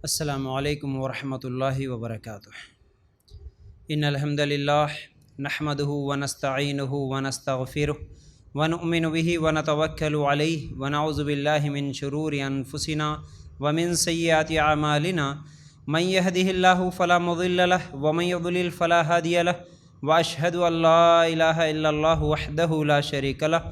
السلام علیکم ورحمۃ اللہ وبرکاتہ۔ ان الحمد للہ نحمدہ ونستعینہ ونستغفرہ ونؤمن بہ ونتوکل علیہ ونعوذ باللہ من شرور انفسنا ومن سیئات اعمالنا من یہدہ اللہ فلا مضل لہ ومن یضلل فلا ہادی لہ واشہد ان لا الہ الا اللہ وحدہ لا شریک لہ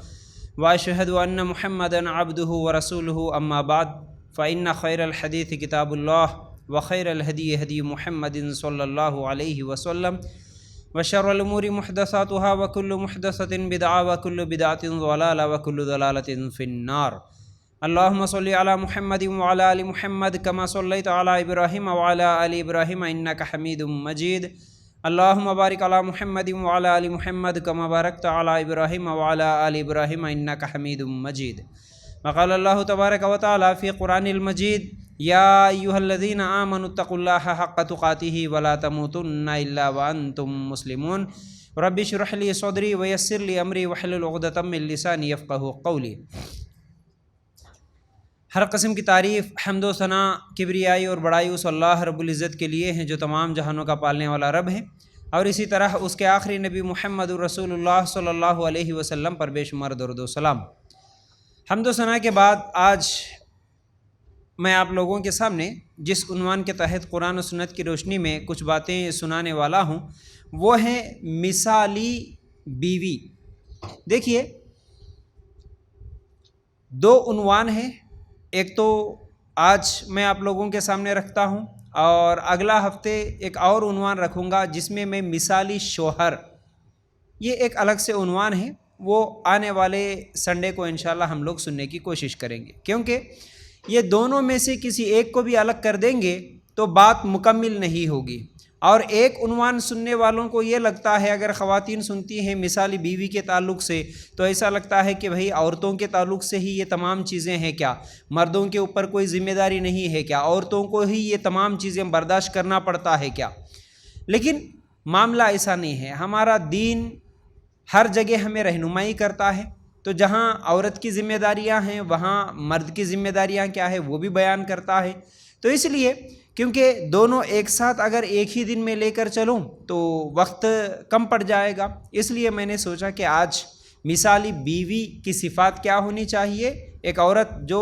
واشہد ان محمدا عبدہ ورسولہ اما بعد فإن خیر الحدیث کتاب اللہ وخیر الہدی ہدی محمد صلی اللہ علیہ وسلم وشر الامور محدثاتها وکل محدثۃ بدعہ وکل بدعۃ ضلالہ وکل ضلالۃ فی النار۔ اللہم صلی علی محمد وعلی آل محمد کما صلیت علی ابراہیم وعلی آل ابراہیم انک حمید مجید۔ اللہم بارک علی محمد وعلی آل محمد کما بارکت علی ابراہیم وعلی آل ابراہیم انک حمید مجید۔ وقال اللہ تبارک و تعالی فی قرآن المجید یا ایہا الذین آمنوا اتقوا اللہ حق تقاتہ ولا تموتن الا وانتم مسلمون۔ رب اشرح لی صدری ویسر لی امری واحلل عقدۃ من لسانی یفقہوا قولی۔ ہر قسم کی تعریف، حمد و ثناء، کبریائی اور بڑائی اس اللہ رب العزت کے لیے ہیں جو تمام جہانوں کا پالنے والا رب ہے، اور اسی طرح اس کے آخری نبی محمد رسول اللہ صلی اللہ علیہ وسلم پر بے شمار درود و سلام۔ حمد و ثناء کے بعد آج میں آپ لوگوں کے سامنے جس عنوان کے تحت قرآن و سنت کی روشنی میں کچھ باتیں سنانے والا ہوں وہ ہیں مثالی بیوی۔ دیکھیے، دو عنوان ہیں، ایک تو آج میں آپ لوگوں کے سامنے رکھتا ہوں، اور اگلا ہفتے ایک اور عنوان رکھوں گا جس میں میں مثالی شوہر، یہ ایک الگ سے عنوان ہے، وہ آنے والے سنڈے کو انشاءاللہ ہم لوگ سننے کی کوشش کریں گے، کیونکہ یہ دونوں میں سے کسی ایک کو بھی الگ کر دیں گے تو بات مکمل نہیں ہوگی۔ اور ایک عنوان سننے والوں کو یہ لگتا ہے، اگر خواتین سنتی ہیں مثالی بیوی کے تعلق سے تو ایسا لگتا ہے کہ بھئی عورتوں کے تعلق سے ہی یہ تمام چیزیں ہیں کیا، مردوں کے اوپر کوئی ذمہ داری نہیں ہے کیا، عورتوں کو ہی یہ تمام چیزیں برداشت کرنا پڑتا ہے کیا؟ لیکن معاملہ ایسا نہیں ہے۔ ہمارا دین ہر جگہ ہمیں رہنمائی کرتا ہے، تو جہاں عورت کی ذمہ داریاں ہیں وہاں مرد کی ذمہ داریاں کیا ہے وہ بھی بیان کرتا ہے۔ تو اس لیے کیونکہ دونوں ایک ساتھ اگر ایک ہی دن میں لے کر چلوں تو وقت کم پڑ جائے گا، اس لیے میں نے سوچا کہ آج مثالی بیوی کی صفات کیا ہونی چاہیے، ایک عورت جو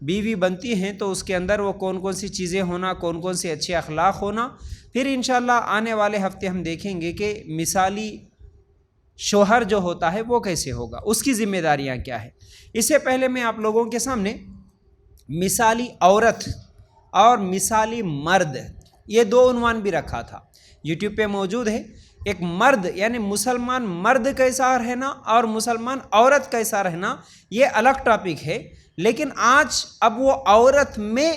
بیوی بنتی ہیں تو اس کے اندر وہ کون کون سی چیزیں ہونا، کون کون سے اچھے اخلاق ہونا، پھر انشاءاللہ آنے والے ہفتے ہم دیکھیں گے کہ مثالی شوہر جو ہوتا ہے وہ کیسے ہوگا، اس کی ذمہ داریاں کیا ہے۔ اس سے پہلے میں آپ لوگوں کے سامنے مثالی عورت اور مثالی مرد، یہ دو عنوان بھی رکھا تھا، یوٹیوب پہ موجود ہے۔ ایک مرد یعنی مسلمان مرد کیسا رہنا اور مسلمان عورت کیسا رہنا، یہ الگ ٹاپک ہے، لیکن آج اب وہ عورت میں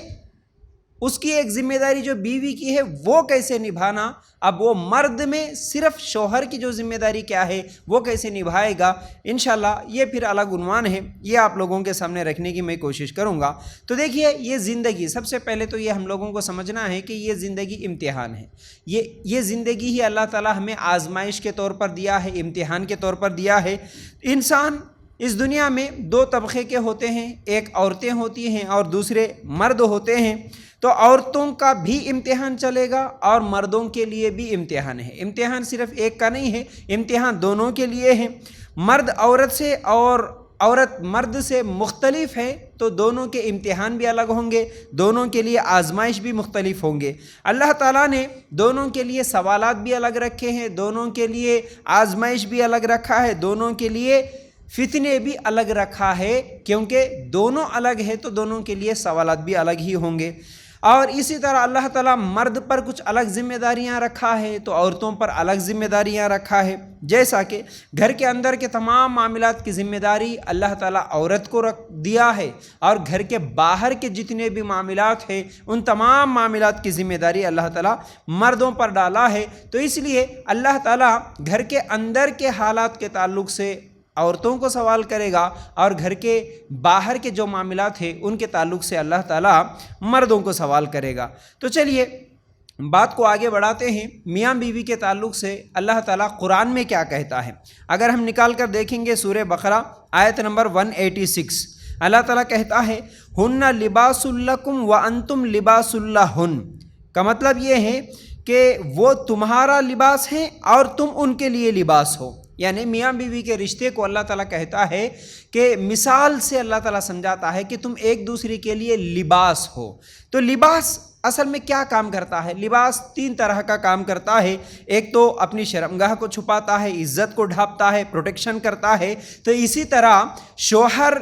اس کی ایک ذمہ داری جو بیوی کی ہے وہ کیسے نبھانا، اب وہ مرد میں صرف شوہر کی جو ذمہ داری کیا ہے وہ کیسے نبھائے گا، انشاءاللہ یہ پھر الگ عنوان ہے، یہ آپ لوگوں کے سامنے رکھنے کی میں کوشش کروں گا۔ تو دیکھیے، یہ زندگی، سب سے پہلے تو یہ ہم لوگوں کو سمجھنا ہے کہ یہ زندگی امتحان ہے، یہ زندگی ہی اللہ تعالیٰ ہمیں آزمائش کے طور پر دیا ہے، امتحان کے طور پر دیا ہے۔ انسان اس دنیا میں دو طبقے کے ہوتے ہیں، ایک عورتیں ہوتی ہیں اور دوسرے مرد ہوتے ہیں، تو عورتوں کا بھی امتحان چلے گا اور مردوں کے لیے بھی امتحان ہے۔ امتحان صرف ایک کا نہیں ہے، امتحان دونوں کے لیے ہے۔ مرد عورت سے اور عورت مرد سے مختلف ہے تو دونوں کے امتحان بھی الگ ہوں گے، دونوں کے لیے آزمائش بھی مختلف ہوں گے۔ اللہ تعالیٰ نے دونوں کے لیے سوالات بھی الگ رکھے ہیں، دونوں کے لیے آزمائش بھی الگ رکھا ہے، دونوں کے لیے فتنے بھی الگ رکھا ہے، کیونکہ دونوں الگ ہے تو دونوں کے لیے سوالات بھی الگ ہی ہوں گے۔ اور اسی طرح اللہ تعالیٰ مرد پر کچھ الگ ذمہ داریاں رکھا ہے تو عورتوں پر الگ ذمہ داریاں رکھا ہے، جیسا کہ گھر کے اندر کے تمام معاملات کی ذمہ داری اللہ تعالیٰ عورت کو رکھ دیا ہے، اور گھر کے باہر کے جتنے بھی معاملات ہیں ان تمام معاملات کی ذمہ داری اللہ تعالیٰ مردوں پر ڈالا ہے۔ تو اس لیے اللہ تعالیٰ گھر کے اندر کے حالات کے تعلق سے عورتوں کو سوال کرے گا، اور گھر کے باہر کے جو معاملات ہیں ان کے تعلق سے اللہ تعالیٰ مردوں کو سوال کرے گا۔ تو چلیے بات کو آگے بڑھاتے ہیں۔ میاں بیوی کے تعلق سے اللہ تعالیٰ قرآن میں کیا کہتا ہے، اگر ہم نکال کر دیکھیں گے سورہ بقرہ آیت نمبر 186، اللہ تعالیٰ کہتا ہے ہن لباس لکم وانتم لباس لہن، کا مطلب یہ ہے کہ وہ تمہارا لباس ہیں اور تم ان کے لیے لباس ہو۔ یعنی میاں بیوی کے رشتے کو اللہ تعالیٰ کہتا ہے کہ مثال سے اللہ تعالیٰ سمجھاتا ہے کہ تم ایک دوسرے کے لیے لباس ہو۔ تو لباس اصل میں کیا کام کرتا ہے؟ لباس 3 طرح کا کام کرتا ہے۔ ایک تو اپنی شرمگاہ کو چھپاتا ہے، عزت کو ڈھانپتا ہے، پروٹیکشن کرتا ہے۔ تو اسی طرح شوہر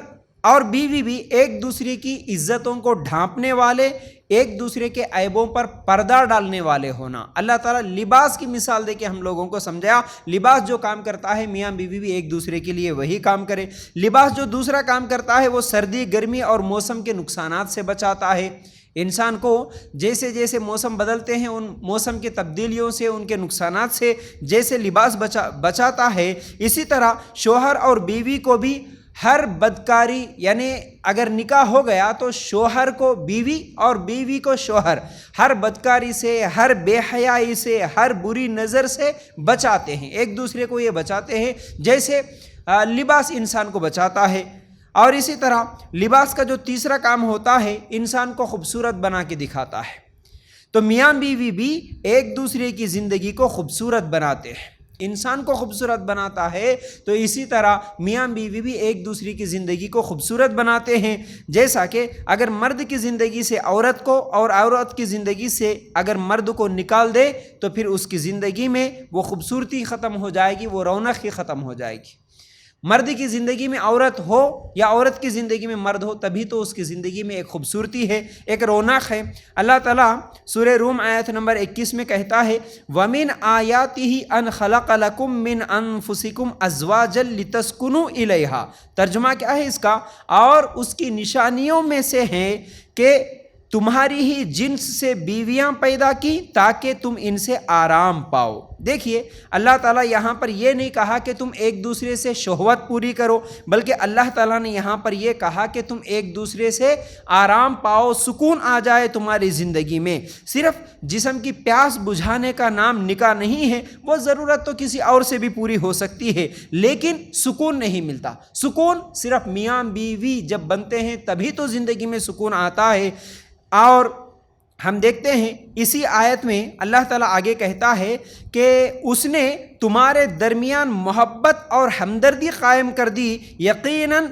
اور بیوی بھی ایک دوسرے کی عزتوں کو ڈھانپنے والے، ایک دوسرے کے عیبوں پر پردہ ڈالنے والے ہونا۔ اللہ تعالیٰ لباس کی مثال دے کے ہم لوگوں کو سمجھایا لباس جو کام کرتا ہے میاں بیوی بھی ایک دوسرے کے لیے وہی کام کرے۔ لباس جو دوسرا کام کرتا ہے وہ سردی، گرمی اور موسم کے نقصانات سے بچاتا ہے۔ انسان کو جیسے جیسے موسم بدلتے ہیں ان موسم کی تبدیلیوں سے، ان کے نقصانات سے جیسے لباس بچاتا ہے، اسی طرح شوہر اور بیوی کو بھی ہر بدکاری، یعنی اگر نکاح ہو گیا تو شوہر کو بیوی اور بیوی کو شوہر ہر بدکاری سے، ہر بے حیائی سے، ہر بری نظر سے بچاتے ہیں۔ ایک دوسرے کو یہ بچاتے ہیں جیسے لباس انسان کو بچاتا ہے۔ اور اسی طرح لباس کا جو تیسرا کام ہوتا ہے انسان کو خوبصورت بنا کے دکھاتا ہے۔ تو میاں بیوی بھی ایک دوسرے کی زندگی کو خوبصورت بناتے ہیں۔ انسان کو خوبصورت بناتا ہے تو اسی طرح میاں بیوی بھی ایک دوسرے کی زندگی کو خوبصورت بناتے ہیں۔ جیسا کہ اگر مرد کی زندگی سے عورت کو اور عورت کی زندگی سے اگر مرد کو نکال دے تو پھر اس کی زندگی میں وہ خوبصورتی ختم ہو جائے گی، وہ رونق ہی ختم ہو جائے گی۔ مرد کی زندگی میں عورت ہو یا عورت کی زندگی میں مرد ہو تبھی تو اس کی زندگی میں ایک خوبصورتی ہے، ایک رونق ہے۔ اللہ تعالیٰ سورہ روم آیت نمبر 21 میں کہتا ہے وَمِنْ آیَاتِهِ أَنْ خَلَقَ لَكُم مِّنْ أَنفُسِكُمْ أَزْوَاجًا لِتَسْكُنُوا إِلَيْهَا۔ ترجمہ کیا ہے اس کا؟ اور اس کی نشانیوں میں سے ہے کہ تمہاری ہی جنس سے بیویاں پیدا کی تاکہ تم ان سے آرام پاؤ۔ دیکھیے اللہ تعالیٰ یہاں پر یہ نہیں کہا کہ تم ایک دوسرے سے شہوت پوری کرو، بلکہ اللہ تعالیٰ نے یہاں پر یہ کہا کہ تم ایک دوسرے سے آرام پاؤ، سکون آ جائے تمہاری زندگی میں۔ صرف جسم کی پیاس بجھانے کا نام نکاح نہیں ہے، وہ ضرورت تو کسی اور سے بھی پوری ہو سکتی ہے، لیکن سکون نہیں ملتا۔ سکون صرف میاں بیوی جب بنتے ہیں تبھی تو زندگی میں سکون آتا ہے۔ اور ہم دیکھتے ہیں اسی آیت میں اللہ تعالیٰ آگے کہتا ہے کہ اس نے تمہارے درمیان محبت اور ہمدردی قائم کر دی، یقیناً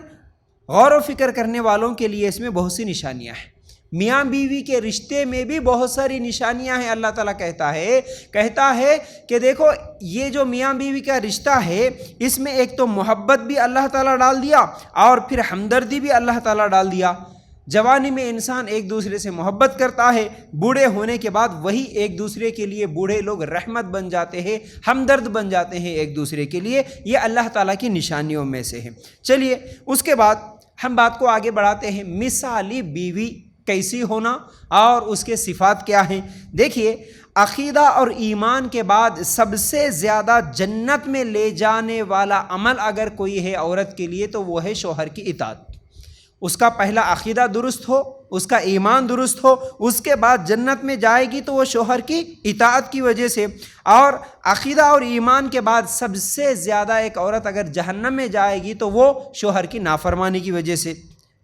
غور و فکر کرنے والوں کے لیے اس میں بہت سی نشانیاں ہیں۔ میاں بیوی کے رشتے میں بھی بہت ساری نشانیاں ہیں۔ اللہ تعالیٰ کہتا ہے کہ دیکھو یہ جو میاں بیوی کا رشتہ ہے اس میں ایک تو محبت بھی اللہ تعالیٰ ڈال دیا اور پھر ہمدردی بھی اللہ تعالیٰ ڈال دیا۔ جوانی میں انسان ایک دوسرے سے محبت کرتا ہے، بوڑھے ہونے کے بعد وہی ایک دوسرے کے لیے بوڑھے لوگ رحمت بن جاتے ہیں، ہمدرد بن جاتے ہیں ایک دوسرے کے لیے۔ یہ اللہ تعالیٰ کی نشانیوں میں سے ہے۔ چلیے اس کے بعد ہم بات کو آگے بڑھاتے ہیں، مثالی بیوی کیسی ہونا اور اس کے صفات کیا ہیں۔ دیکھیے عقیدہ اور ایمان کے بعد سب سے زیادہ جنت میں لے جانے والا عمل اگر کوئی ہے عورت کے لیے تو وہ ہے شوہر کی اطاعت۔ اس کا پہلا عقیدہ درست ہو، اس کا ایمان درست ہو، اس کے بعد جنت میں جائے گی تو وہ شوہر کی اطاعت کی وجہ سے۔ اور عقیدہ اور ایمان کے بعد سب سے زیادہ ایک عورت اگر جہنم میں جائے گی تو وہ شوہر کی نافرمانی کی وجہ سے۔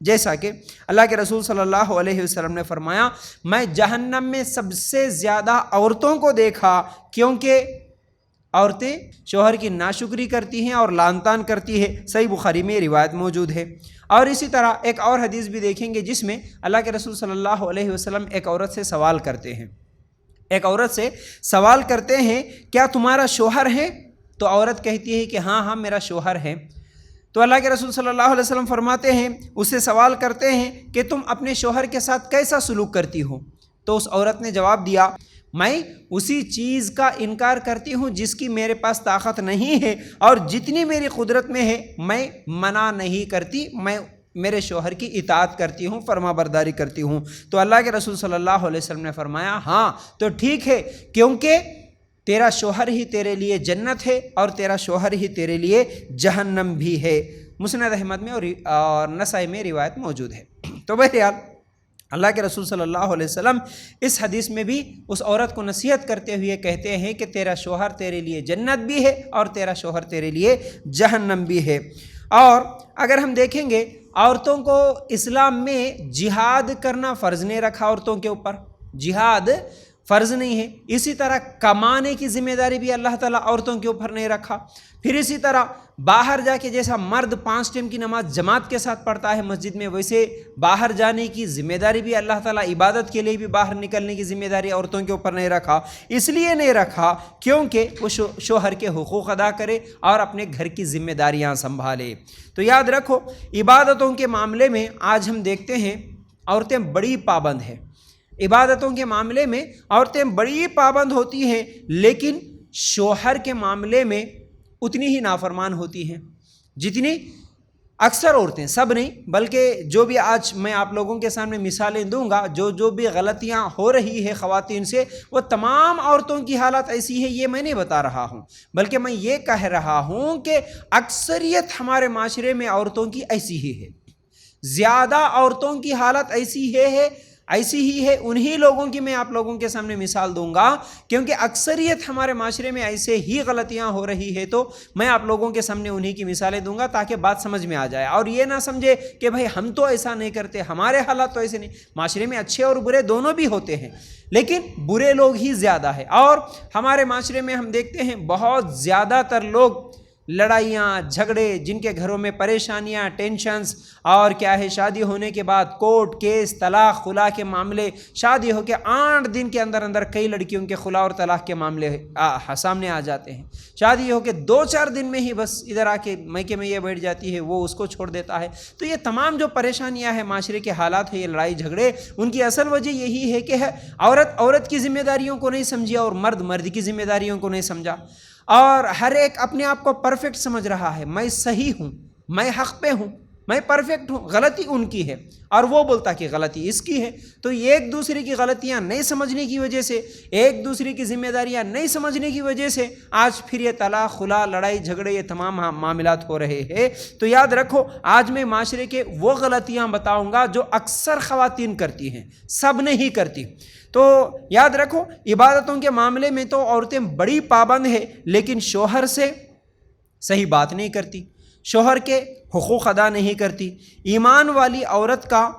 جیسا کہ اللہ کے رسول صلی اللہ علیہ وسلم نے فرمایا میں جہنم میں سب سے زیادہ عورتوں کو دیکھا کیونکہ عورتیں شوہر کی ناشکری کرتی ہیں اور لعن طعن کرتی ہے۔ صحیح بخاری میں روایت موجود ہے۔ اور اسی طرح ایک اور حدیث بھی دیکھیں گے جس میں اللہ کے رسول صلی اللہ علیہ وسلم ایک عورت سے سوال کرتے ہیں کیا تمہارا شوہر ہے؟ تو عورت کہتی ہے کہ ہاں میرا شوہر ہے۔ تو اللہ کے رسول صلی اللہ علیہ وسلم فرماتے ہیں، اس سے سوال کرتے ہیں کہ تم اپنے شوہر کے ساتھ کیسا سلوک کرتی ہو؟ تو اس عورت نے جواب دیا میں اسی چیز کا انکار کرتی ہوں جس کی میرے پاس طاقت نہیں ہے، اور جتنی میری قدرت میں ہے میں منع نہیں کرتی، میں میرے شوہر کی اطاعت کرتی ہوں، فرما برداری کرتی ہوں۔ تو اللہ کے رسول صلی اللہ علیہ وسلم نے فرمایا ہاں تو ٹھیک ہے، کیونکہ تیرا شوہر ہی تیرے لیے جنت ہے اور تیرا شوہر ہی تیرے لیے جہنم بھی ہے۔ مسند احمد میں اور نسائی میں روایت موجود ہے۔ تو بہرحال اللہ کے رسول صلی اللہ علیہ وسلم اس حدیث میں بھی اس عورت کو نصیحت کرتے ہوئے کہتے ہیں کہ تیرا شوہر تیرے لیے جنت بھی ہے اور تیرا شوہر تیرے لیے جہنم بھی ہے۔ اور اگر ہم دیکھیں گے عورتوں کو اسلام میں جہاد کرنا فرض نہیں رکھا، عورتوں کے اوپر جہاد فرض نہیں ہے۔ اسی طرح کمانے کی ذمہ داری بھی اللہ تعالیٰ عورتوں کے اوپر نہیں رکھا۔ پھر اسی طرح باہر جا کے جیسا مرد 5 ٹائم کی نماز جماعت کے ساتھ پڑھتا ہے مسجد میں، ویسے باہر جانے کی ذمہ داری بھی اللہ تعالیٰ عبادت کے لیے بھی باہر نکلنے کی ذمہ داری عورتوں کے اوپر نہیں رکھا۔ اس لیے نہیں رکھا کیونکہ وہ شوہر کے حقوق ادا کرے اور اپنے گھر کی ذمہ داریاں سنبھالے۔ تو یاد رکھو عبادتوں کے معاملے میں آج ہم دیکھتے ہیں عورتیں بڑی پابند ہیں، عبادتوں کے معاملے میں عورتیں بڑی پابند ہوتی ہیں، لیکن شوہر کے معاملے میں اتنی ہی نافرمان ہوتی ہیں جتنی اکثر عورتیں، سب نہیں بلکہ جو بھی آج میں آپ لوگوں کے سامنے مثالیں دوں گا، جو بھی غلطیاں ہو رہی ہے خواتین سے، وہ تمام عورتوں کی حالت ایسی ہے، یہ میں نہیں بتا رہا ہوں، بلکہ میں یہ کہہ رہا ہوں کہ اکثریت ہمارے معاشرے میں عورتوں کی ایسی ہی ہے، زیادہ عورتوں کی حالت ایسی ہی ہے۔ انہی لوگوں کی میں آپ لوگوں کے سامنے مثال دوں گا، کیونکہ اکثریت ہمارے معاشرے میں ایسے ہی غلطیاں ہو رہی ہے، تو میں آپ لوگوں کے سامنے انہی کی مثالیں دوں گا تاکہ بات سمجھ میں آ جائے، اور یہ نہ سمجھے کہ بھائی ہم تو ایسا نہیں کرتے، ہمارے حالات تو ایسے نہیں۔ معاشرے میں اچھے اور برے دونوں بھی ہوتے ہیں، لیکن برے لوگ ہی زیادہ ہیں، اور ہمارے معاشرے میں ہم دیکھتے ہیں بہت زیادہ تر لوگ لڑائیاں جھگڑے، جن کے گھروں میں پریشانیاں، ٹینشنز، اور کیا ہے شادی ہونے کے بعد کورٹ کیس، طلاق خلا کے معاملے، شادی ہو کے 8 دن کے اندر کئی لڑکیوں کے خلا اور طلاق کے معاملے سامنے آ جاتے ہیں، شادی ہو کے 2-4 دن میں ہی بس ادھر آ کے میکے میں یہ بیٹھ جاتی ہے، وہ اس کو چھوڑ دیتا ہے۔ تو یہ تمام جو پریشانیاں ہیں، معاشرے کے حالات ہیں، یہ لڑائی جھگڑے، ان کی اصل وجہ یہی ہے کہ عورت کی ذمہ داریوں کو نہیں سمجھی اور مرد کی ذمہ داریوں کو نہیں سمجھا، اور ہر ایک اپنے آپ کو پرفیکٹ سمجھ رہا ہے، میں صحیح ہوں، میں حق پہ ہوں، میں پرفیکٹ ہوں، غلطی ان کی ہے اور وہ بولتا کہ غلطی اس کی ہے۔ تو ایک دوسرے کی غلطیاں نہیں سمجھنے کی وجہ سے، ایک دوسرے کی ذمہ داریاں نہیں سمجھنے کی وجہ سے آج پھر یہ طلاق خلا، لڑائی جھگڑے، یہ تمام معاملات ہو رہے ہیں۔ تو یاد رکھو آج میں معاشرے کے وہ غلطیاں بتاؤں گا جو اکثر خواتین کرتی ہیں، سب نہیں کرتی۔ تو یاد رکھو عبادتوں کے معاملے میں تو عورتیں بڑی پابند ہیں، لیکن شوہر سے صحیح بات نہیں کرتی، شوہر کے حقوق ادا نہیں کرتی۔ ایمان والی عورت کا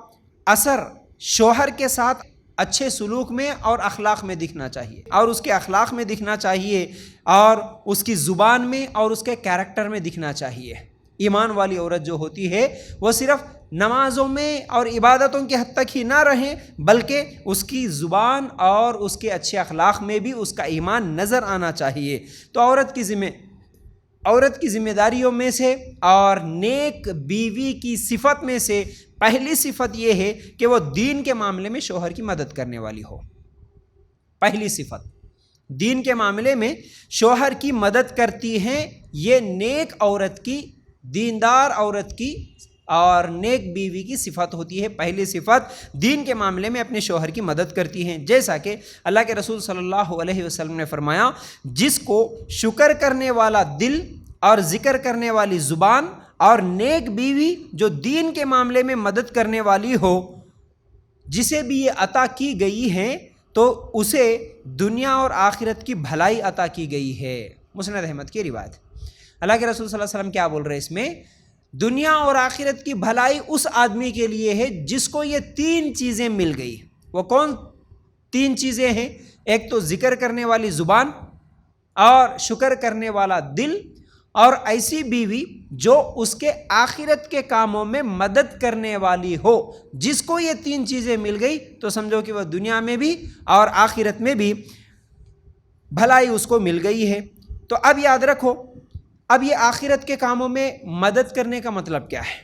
اثر شوہر کے ساتھ اچھے سلوک میں اور اخلاق میں دکھنا چاہیے، اور اس کے اخلاق میں دکھنا چاہیے، اور اس کی زبان میں اور اس کے کیریکٹر میں دکھنا چاہیے۔ ایمان والی عورت جو ہوتی ہے وہ صرف نمازوں میں اور عبادتوں کے حد تک ہی نہ رہیں، بلکہ اس کی زبان اور اس کے اچھے اخلاق میں بھی اس کا ایمان نظر آنا چاہیے۔ تو عورت کی ذمہ داریوں میں سے اور نیک بیوی کی صفت میں سے پہلی صفت یہ ہے کہ وہ دین کے معاملے میں شوہر کی مدد کرنے والی ہو۔ پہلی صفت دین کے معاملے میں شوہر کی مدد کرتی ہیں، یہ نیک عورت کی، دیندار عورت کی اور نیک بیوی کی صفت ہوتی ہے۔ پہلی صفت دین کے معاملے میں اپنے شوہر کی مدد کرتی ہیں، جیسا کہ اللہ کے رسول صلی اللہ علیہ وسلم نے فرمایا، جس کو شکر کرنے والا دل اور ذکر کرنے والی زبان اور نیک بیوی جو دین کے معاملے میں مدد کرنے والی ہو، جسے بھی یہ عطا کی گئی ہے تو اسے دنیا اور آخرت کی بھلائی عطا کی گئی ہے۔ مسند احمد کی روایت۔ اللہ کے رسول صلی اللہ علیہ وسلم کیا بول رہے ہیں اس میں؟ دنیا اور آخرت کی بھلائی اس آدمی کے لیے ہے جس کو یہ 3 چیزیں مل گئی۔ وہ کون 3 چیزیں ہیں؟ ایک تو ذکر کرنے والی زبان، اور شکر کرنے والا دل، اور ایسی بیوی جو اس کے آخرت کے کاموں میں مدد کرنے والی ہو۔ جس کو یہ 3 چیزیں مل گئی تو سمجھو کہ وہ دنیا میں بھی اور آخرت میں بھی بھلائی اس کو مل گئی ہے۔ تو اب یاد رکھو، اب یہ آخرت کے کاموں میں مدد کرنے کا مطلب کیا ہے؟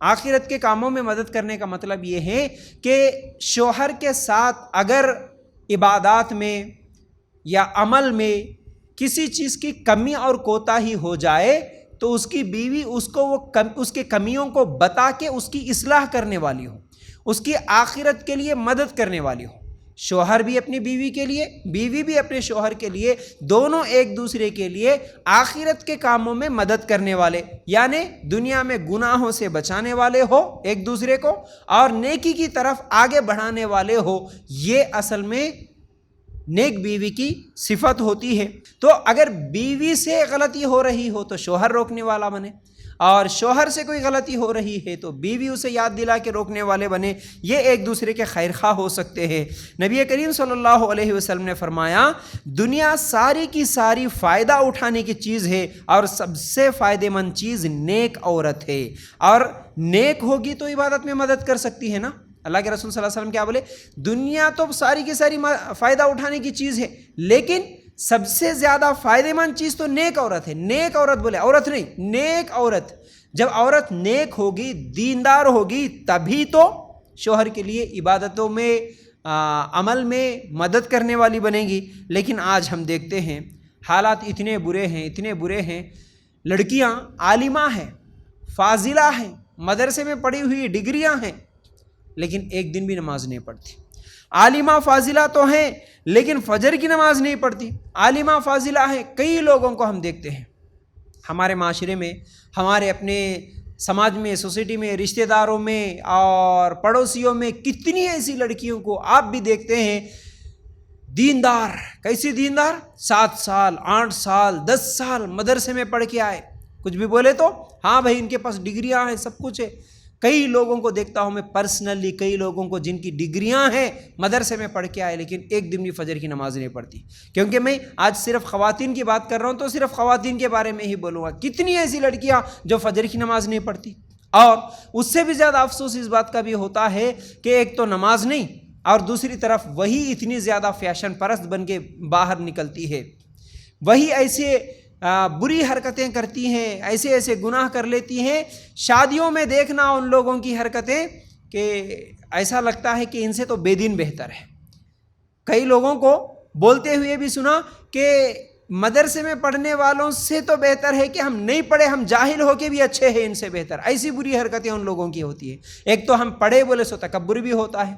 آخرت کے کاموں میں مدد کرنے کا مطلب یہ ہے کہ شوہر کے ساتھ اگر عبادات میں یا عمل میں کسی چیز کی کمی اور کوتاہی ہو جائے تو اس کی بیوی اس کے کمیوں کو بتا کے اس کی اصلاح کرنے والی ہو، اس کی آخرت کے لیے مدد کرنے والی ہو۔ شوہر بھی اپنی بیوی کے لیے، بیوی بھی اپنے شوہر کے لیے، دونوں ایک دوسرے کے لیے آخرت کے کاموں میں مدد کرنے والے، یعنی دنیا میں گناہوں سے بچانے والے ہو ایک دوسرے کو، اور نیکی کی طرف آگے بڑھانے والے ہو۔ یہ اصل میں نیک بیوی کی صفت ہوتی ہے۔ تو اگر بیوی سے غلطی ہو رہی ہو تو شوہر روکنے والا بنے، اور شوہر سے کوئی غلطی ہو رہی ہے تو بیوی اسے یاد دلا کے روکنے والے بنے، یہ ایک دوسرے کے خیر خواہ ہو سکتے ہیں۔ نبی کریم صلی اللہ علیہ وسلم نے فرمایا دنیا ساری کی ساری فائدہ اٹھانے کی چیز ہے اور سب سے فائدہ مند چیز نیک عورت ہے، اور نیک ہوگی تو عبادت میں مدد کر سکتی ہے نا۔ اللہ کے رسول صلی اللہ علیہ وسلم کیا بولے؟ دنیا تو ساری کی ساری فائدہ اٹھانے کی چیز ہے، لیکن سب سے زیادہ فائدہ مند چیز تو نیک عورت ہے۔ نیک عورت بولے، عورت نہیں، نیک عورت۔ جب عورت نیک ہوگی، دیندار ہوگی، تبھی تو شوہر کے لیے عبادتوں میں عمل میں مدد کرنے والی بنے گی۔ لیکن آج ہم دیکھتے ہیں حالات اتنے برے ہیں، اتنے برے ہیں، لڑکیاں عالمہ ہیں، فاضلہ ہیں، مدرسے میں پڑھی ہوئی ڈگریاں ہیں، لیکن ایک دن بھی نماز نہیں پڑھتی۔ عالمہ فاضلہ تو ہیں لیکن فجر کی نماز نہیں پڑھتی۔ عالمہ فاضلہ ہیں، کئی لوگوں کو ہم دیکھتے ہیں ہمارے معاشرے میں، ہمارے اپنے سماج میں، سوسائٹی میں، رشتہ داروں میں اور پڑوسیوں میں کتنی ایسی لڑکیوں کو آپ بھی دیکھتے ہیں، دیندار، کیسی دیندار، 7 سال 8 سال 10 سال مدرسے میں پڑھ کے آئے، کچھ بھی بولے تو ہاں بھائی ان کے پاس ڈگریاں ہیں، سب کچھ ہے۔ کئی لوگوں کو دیکھتا ہوں میں پرسنلی، کئی لوگوں کو جن کی ڈگریاں ہیں، مدرسے میں پڑھ کے آئے لیکن ایک دن بھی فجر کی نماز نہیں پڑھتی۔ کیونکہ میں آج صرف خواتین کی بات کر رہا ہوں تو صرف خواتین کے بارے میں ہی بولوں گا۔ کتنی ایسی لڑکیاں جو فجر کی نماز نہیں پڑھتی، اور اس سے بھی زیادہ افسوس اس بات کا بھی ہوتا ہے کہ ایک تو نماز نہیں، اور دوسری طرف وہی اتنی زیادہ فیشن پرست بن کے باہر نکلتی ہے، وہی ایسے بری حرکتیں کرتی ہیں، ایسے ایسے گناہ کر لیتی ہیں۔ شادیوں میں دیکھنا ان لوگوں کی حرکتیں کہ ایسا لگتا ہے کہ ان سے تو بے دین بہتر ہے۔ کئی لوگوں کو بولتے ہوئے بھی سنا کہ مدرسے میں پڑھنے والوں سے تو بہتر ہے کہ ہم نہیں پڑھے، ہم جاہل ہو کے بھی اچھے ہیں ان سے بہتر۔ ایسی بری حرکتیں ان لوگوں کی ہوتی ہے۔ ایک تو ہم پڑھے بولے سو تکبر بھی ہوتا ہے،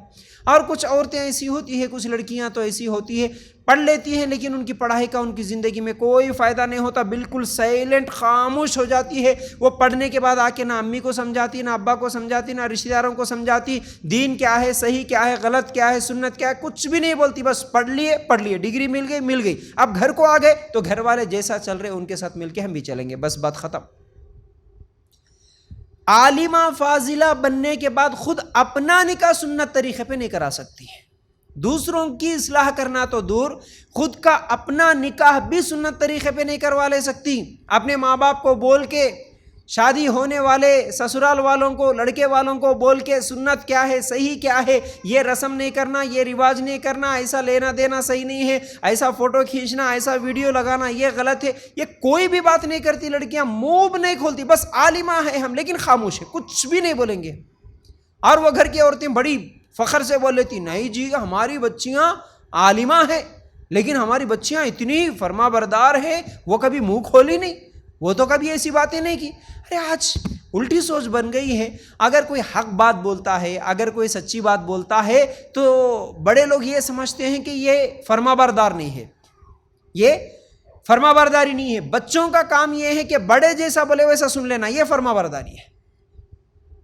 اور کچھ عورتیں ایسی ہوتی ہیں، کچھ لڑکیاں تو ایسی ہوتی ہے پڑھ لیتی ہیں لیکن ان کی پڑھائی کا ان کی زندگی میں کوئی فائدہ نہیں ہوتا، بالکل سائلنٹ، خاموش ہو جاتی ہے۔ وہ پڑھنے کے بعد آ کے نہ امی کو سمجھاتی، نہ ابا کو سمجھاتی، نہ رشتہ داروں کو سمجھاتی، دین کیا ہے، صحیح کیا ہے، غلط کیا ہے، سنت کیا ہے، کچھ بھی نہیں بولتی۔ بس پڑھ لیے، ڈگری مل گئی، اب گھر کو آ گئے تو گھر والے جیسا چل رہے ان کے ساتھ مل کے ہم بھی چلیں گے، بس بات ختم۔ عالمہ فاضلہ بننے کے بعد خود اپنا نکاح سنت طریقے پہ نہیں کرا سکتی ہے، دوسروں کی اصلاح کرنا تو دور، خود کا اپنا نکاح بھی سنت طریقے پہ نہیں کروا لے سکتی۔ اپنے ماں باپ کو بول کے، شادی ہونے والے سسرال والوں کو، لڑکے والوں کو بول کے سنت کیا ہے، صحیح کیا ہے، یہ رسم نہیں کرنا، یہ رواج نہیں کرنا، ایسا لینا دینا صحیح نہیں ہے، ایسا فوٹو کھینچنا، ایسا ویڈیو لگانا یہ غلط ہے، یہ کوئی بھی بات نہیں کرتی لڑکیاں، منہ بھی نہیں کھولتی، بس عالمہ ہے ہم لیکن خاموش ہے، کچھ بھی نہیں بولیں گے۔ اور وہ گھر کی عورتیں بڑی فخر سے بول لیتی، نہیں جی ہماری بچیاں عالمہ ہیں لیکن ہماری بچیاں اتنی فرما بردار ہیں، وہ کبھی منہ کھولی نہیں، وہ تو کبھی ایسی باتیں نہیں کی۔ ارے آج الٹی سوچ بن گئی ہے، اگر کوئی حق بات بولتا ہے، اگر کوئی سچی بات بولتا ہے تو بڑے لوگ یہ سمجھتے ہیں کہ یہ فرما بردار نہیں ہے، یہ فرما برداری نہیں ہے۔ بچوں کا کام یہ ہے کہ بڑے جیسا بولے ویسا سن لینا، یہ فرما برداری ہے۔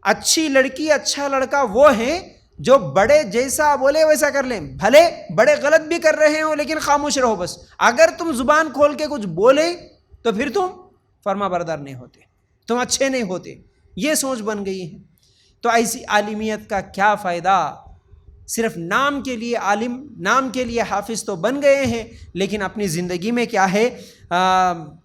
اچھی لڑکی، اچھا لڑکا وہ ہیں جو بڑے جیسا بولے ویسا کر لیں، بھلے بڑے غلط بھی کر رہے ہوں لیکن خاموش رہو بس۔ اگر تم زبان کھول کے کچھ بولے تو پھر تم فرما بردار نہیں ہوتے، تم اچھے نہیں ہوتے، یہ سوچ بن گئی ہے۔ تو ایسی عالمیت کا کیا فائدہ؟ صرف نام کے لیے عالم، نام کے لیے حافظ تو بن گئے ہیں لیکن اپنی زندگی میں کیا ہے،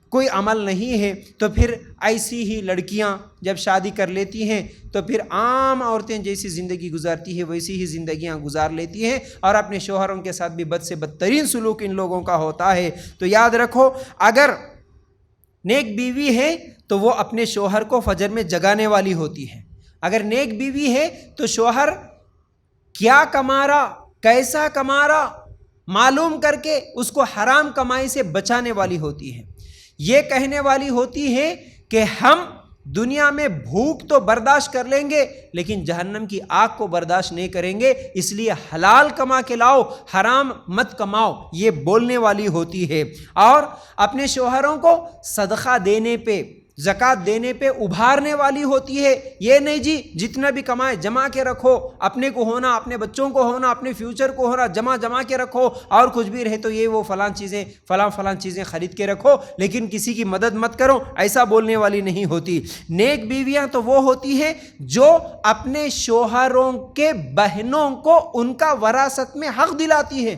کوئی عمل نہیں ہے۔ تو پھر ایسی ہی لڑکیاں جب شادی کر لیتی ہیں تو پھر عام عورتیں جیسی زندگی گزارتی ہیں ویسی ہی زندگیاں گزار لیتی ہیں، اور اپنے شوہروں کے ساتھ بھی بد سے بدترین سلوک ان لوگوں کا ہوتا ہے۔ تو یاد رکھو، اگر نیک بیوی ہے تو وہ اپنے شوہر کو فجر میں جگانے والی ہوتی ہے۔ اگر نیک بیوی ہے تو شوہر کیا کما رہا، کیسا کما رہا معلوم کر کے اس کو حرام کمائی سے بچانے والی ہوتی ہے۔ یہ کہنے والی ہوتی ہے کہ ہم دنیا میں بھوک تو برداشت کر لیں گے لیکن جہنم کی آگ کو برداشت نہیں کریں گے، اس لیے حلال کما کے لاؤ، حرام مت کماؤ، یہ بولنے والی ہوتی ہے۔ اور اپنے شوہروں کو صدقہ دینے پہ، زکوٰۃ دینے پہ ابھارنے والی ہوتی ہے. یہ نہیں جی جتنا بھی کمائے جمع کے رکھو، اپنے کو ہونا، اپنے بچوں کو ہونا، اپنے فیوچر کو ہونا، جمع کے رکھو، اور کچھ بھی رہے تو یہ وہ فلاں چیزیں خرید کے رکھو، لیکن کسی کی مدد مت کرو، ایسا بولنے والی نہیں ہوتی. نیک بیویاں تو وہ ہوتی ہیں جو اپنے شوہروں کے بہنوں کو ان کا وراثت میں حق دلاتی ہے.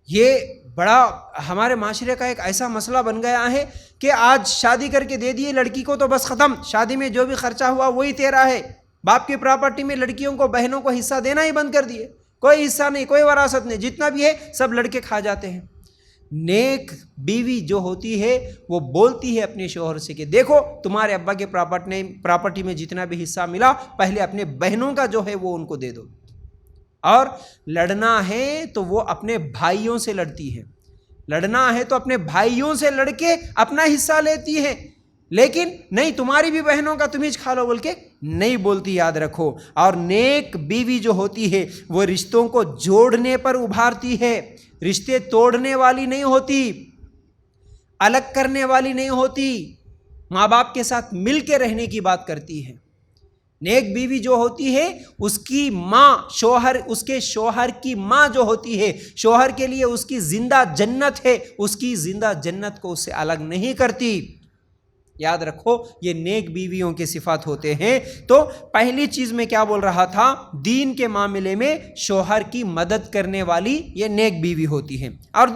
یہ بڑا ہمارے معاشرے کا ایک ایسا مسئلہ بن گیا ہے کہ آج شادی کر کے دے دیے لڑکی کو تو بس ختم، شادی میں جو بھی خرچہ ہوا وہی تیرا ہے. باپ کی پراپرٹی میں لڑکیوں کو، بہنوں کو حصہ دینا ہی بند کر دیے، کوئی حصہ نہیں، کوئی وراثت نہیں، جتنا بھی ہے سب لڑکے کھا جاتے ہیں. نیک بیوی جو ہوتی ہے وہ بولتی ہے اپنے شوہر سے کہ دیکھو تمہارے ابا کے پراپرٹی میں جتنا بھی حصہ ملا پہلے اپنے بہنوں کا جو ہے وہ ان کو دے دو. اور لڑنا ہے تو وہ اپنے بھائیوں سے لڑتی ہے، لڑنا ہے تو اپنے بھائیوں سے لڑ کے اپنا حصہ لیتی ہے، لیکن نہیں تمہاری بھی بہنوں کا تم ہی کھا لو بول کے نہیں بولتی. یاد رکھو. اور نیک بیوی جو ہوتی ہے وہ رشتوں کو جوڑنے پر ابھارتی ہے، رشتے توڑنے والی نہیں ہوتی، الگ کرنے والی نہیں ہوتی، ماں باپ کے ساتھ مل کے رہنے کی بات کرتی ہے. نیک بیوی جو ہوتی ہے اس کی ماں، اس کے شوہر کی ماں جو ہوتی ہے، شوہر کے لیے اس کی زندہ جنت ہے، اس کی زندہ جنت کو اس سے الگ نہیں کرتی. یاد رکھو یہ نیک بیویوں کے صفات ہوتے ہیں. تو پہلی چیز میں کیا بول رہا تھا؟ دین کے معاملے میں شوہر کی مدد کرنے والی یہ نیک بیوی ہوتی ہے. اور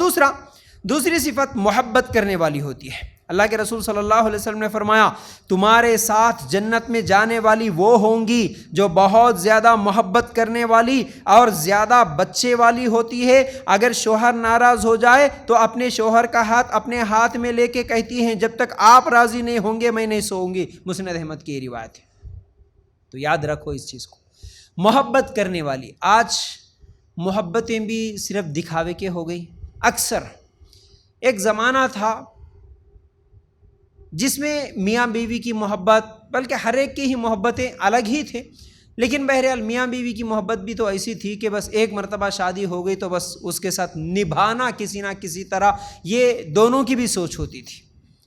دوسری صفت محبت کرنے والی ہوتی ہے. اللہ کے رسول صلی اللہ علیہ وسلم نے فرمایا تمہارے ساتھ جنت میں جانے والی وہ ہوں گی جو بہت زیادہ محبت کرنے والی اور زیادہ بچے والی ہوتی ہے. اگر شوہر ناراض ہو جائے تو اپنے شوہر کا ہاتھ اپنے ہاتھ میں لے کے کہتی ہیں جب تک آپ راضی نہیں ہوں گے میں نہیں سوؤں گی. مسند احمد کی یہ روایت ہے. تو یاد رکھو اس چیز کو، محبت کرنے والی. آج محبتیں بھی صرف دکھاوے کے ہو گئی. اکثر ایک زمانہ تھا جس میں میاں بیوی کی محبت، بلکہ ہر ایک کی ہی محبتیں الگ ہی تھے، لیکن بہرحال میاں بیوی کی محبت بھی تو ایسی تھی کہ بس ایک مرتبہ شادی ہو گئی تو بس اس کے ساتھ نبھانا کسی نہ کسی طرح، یہ دونوں کی بھی سوچ ہوتی تھی،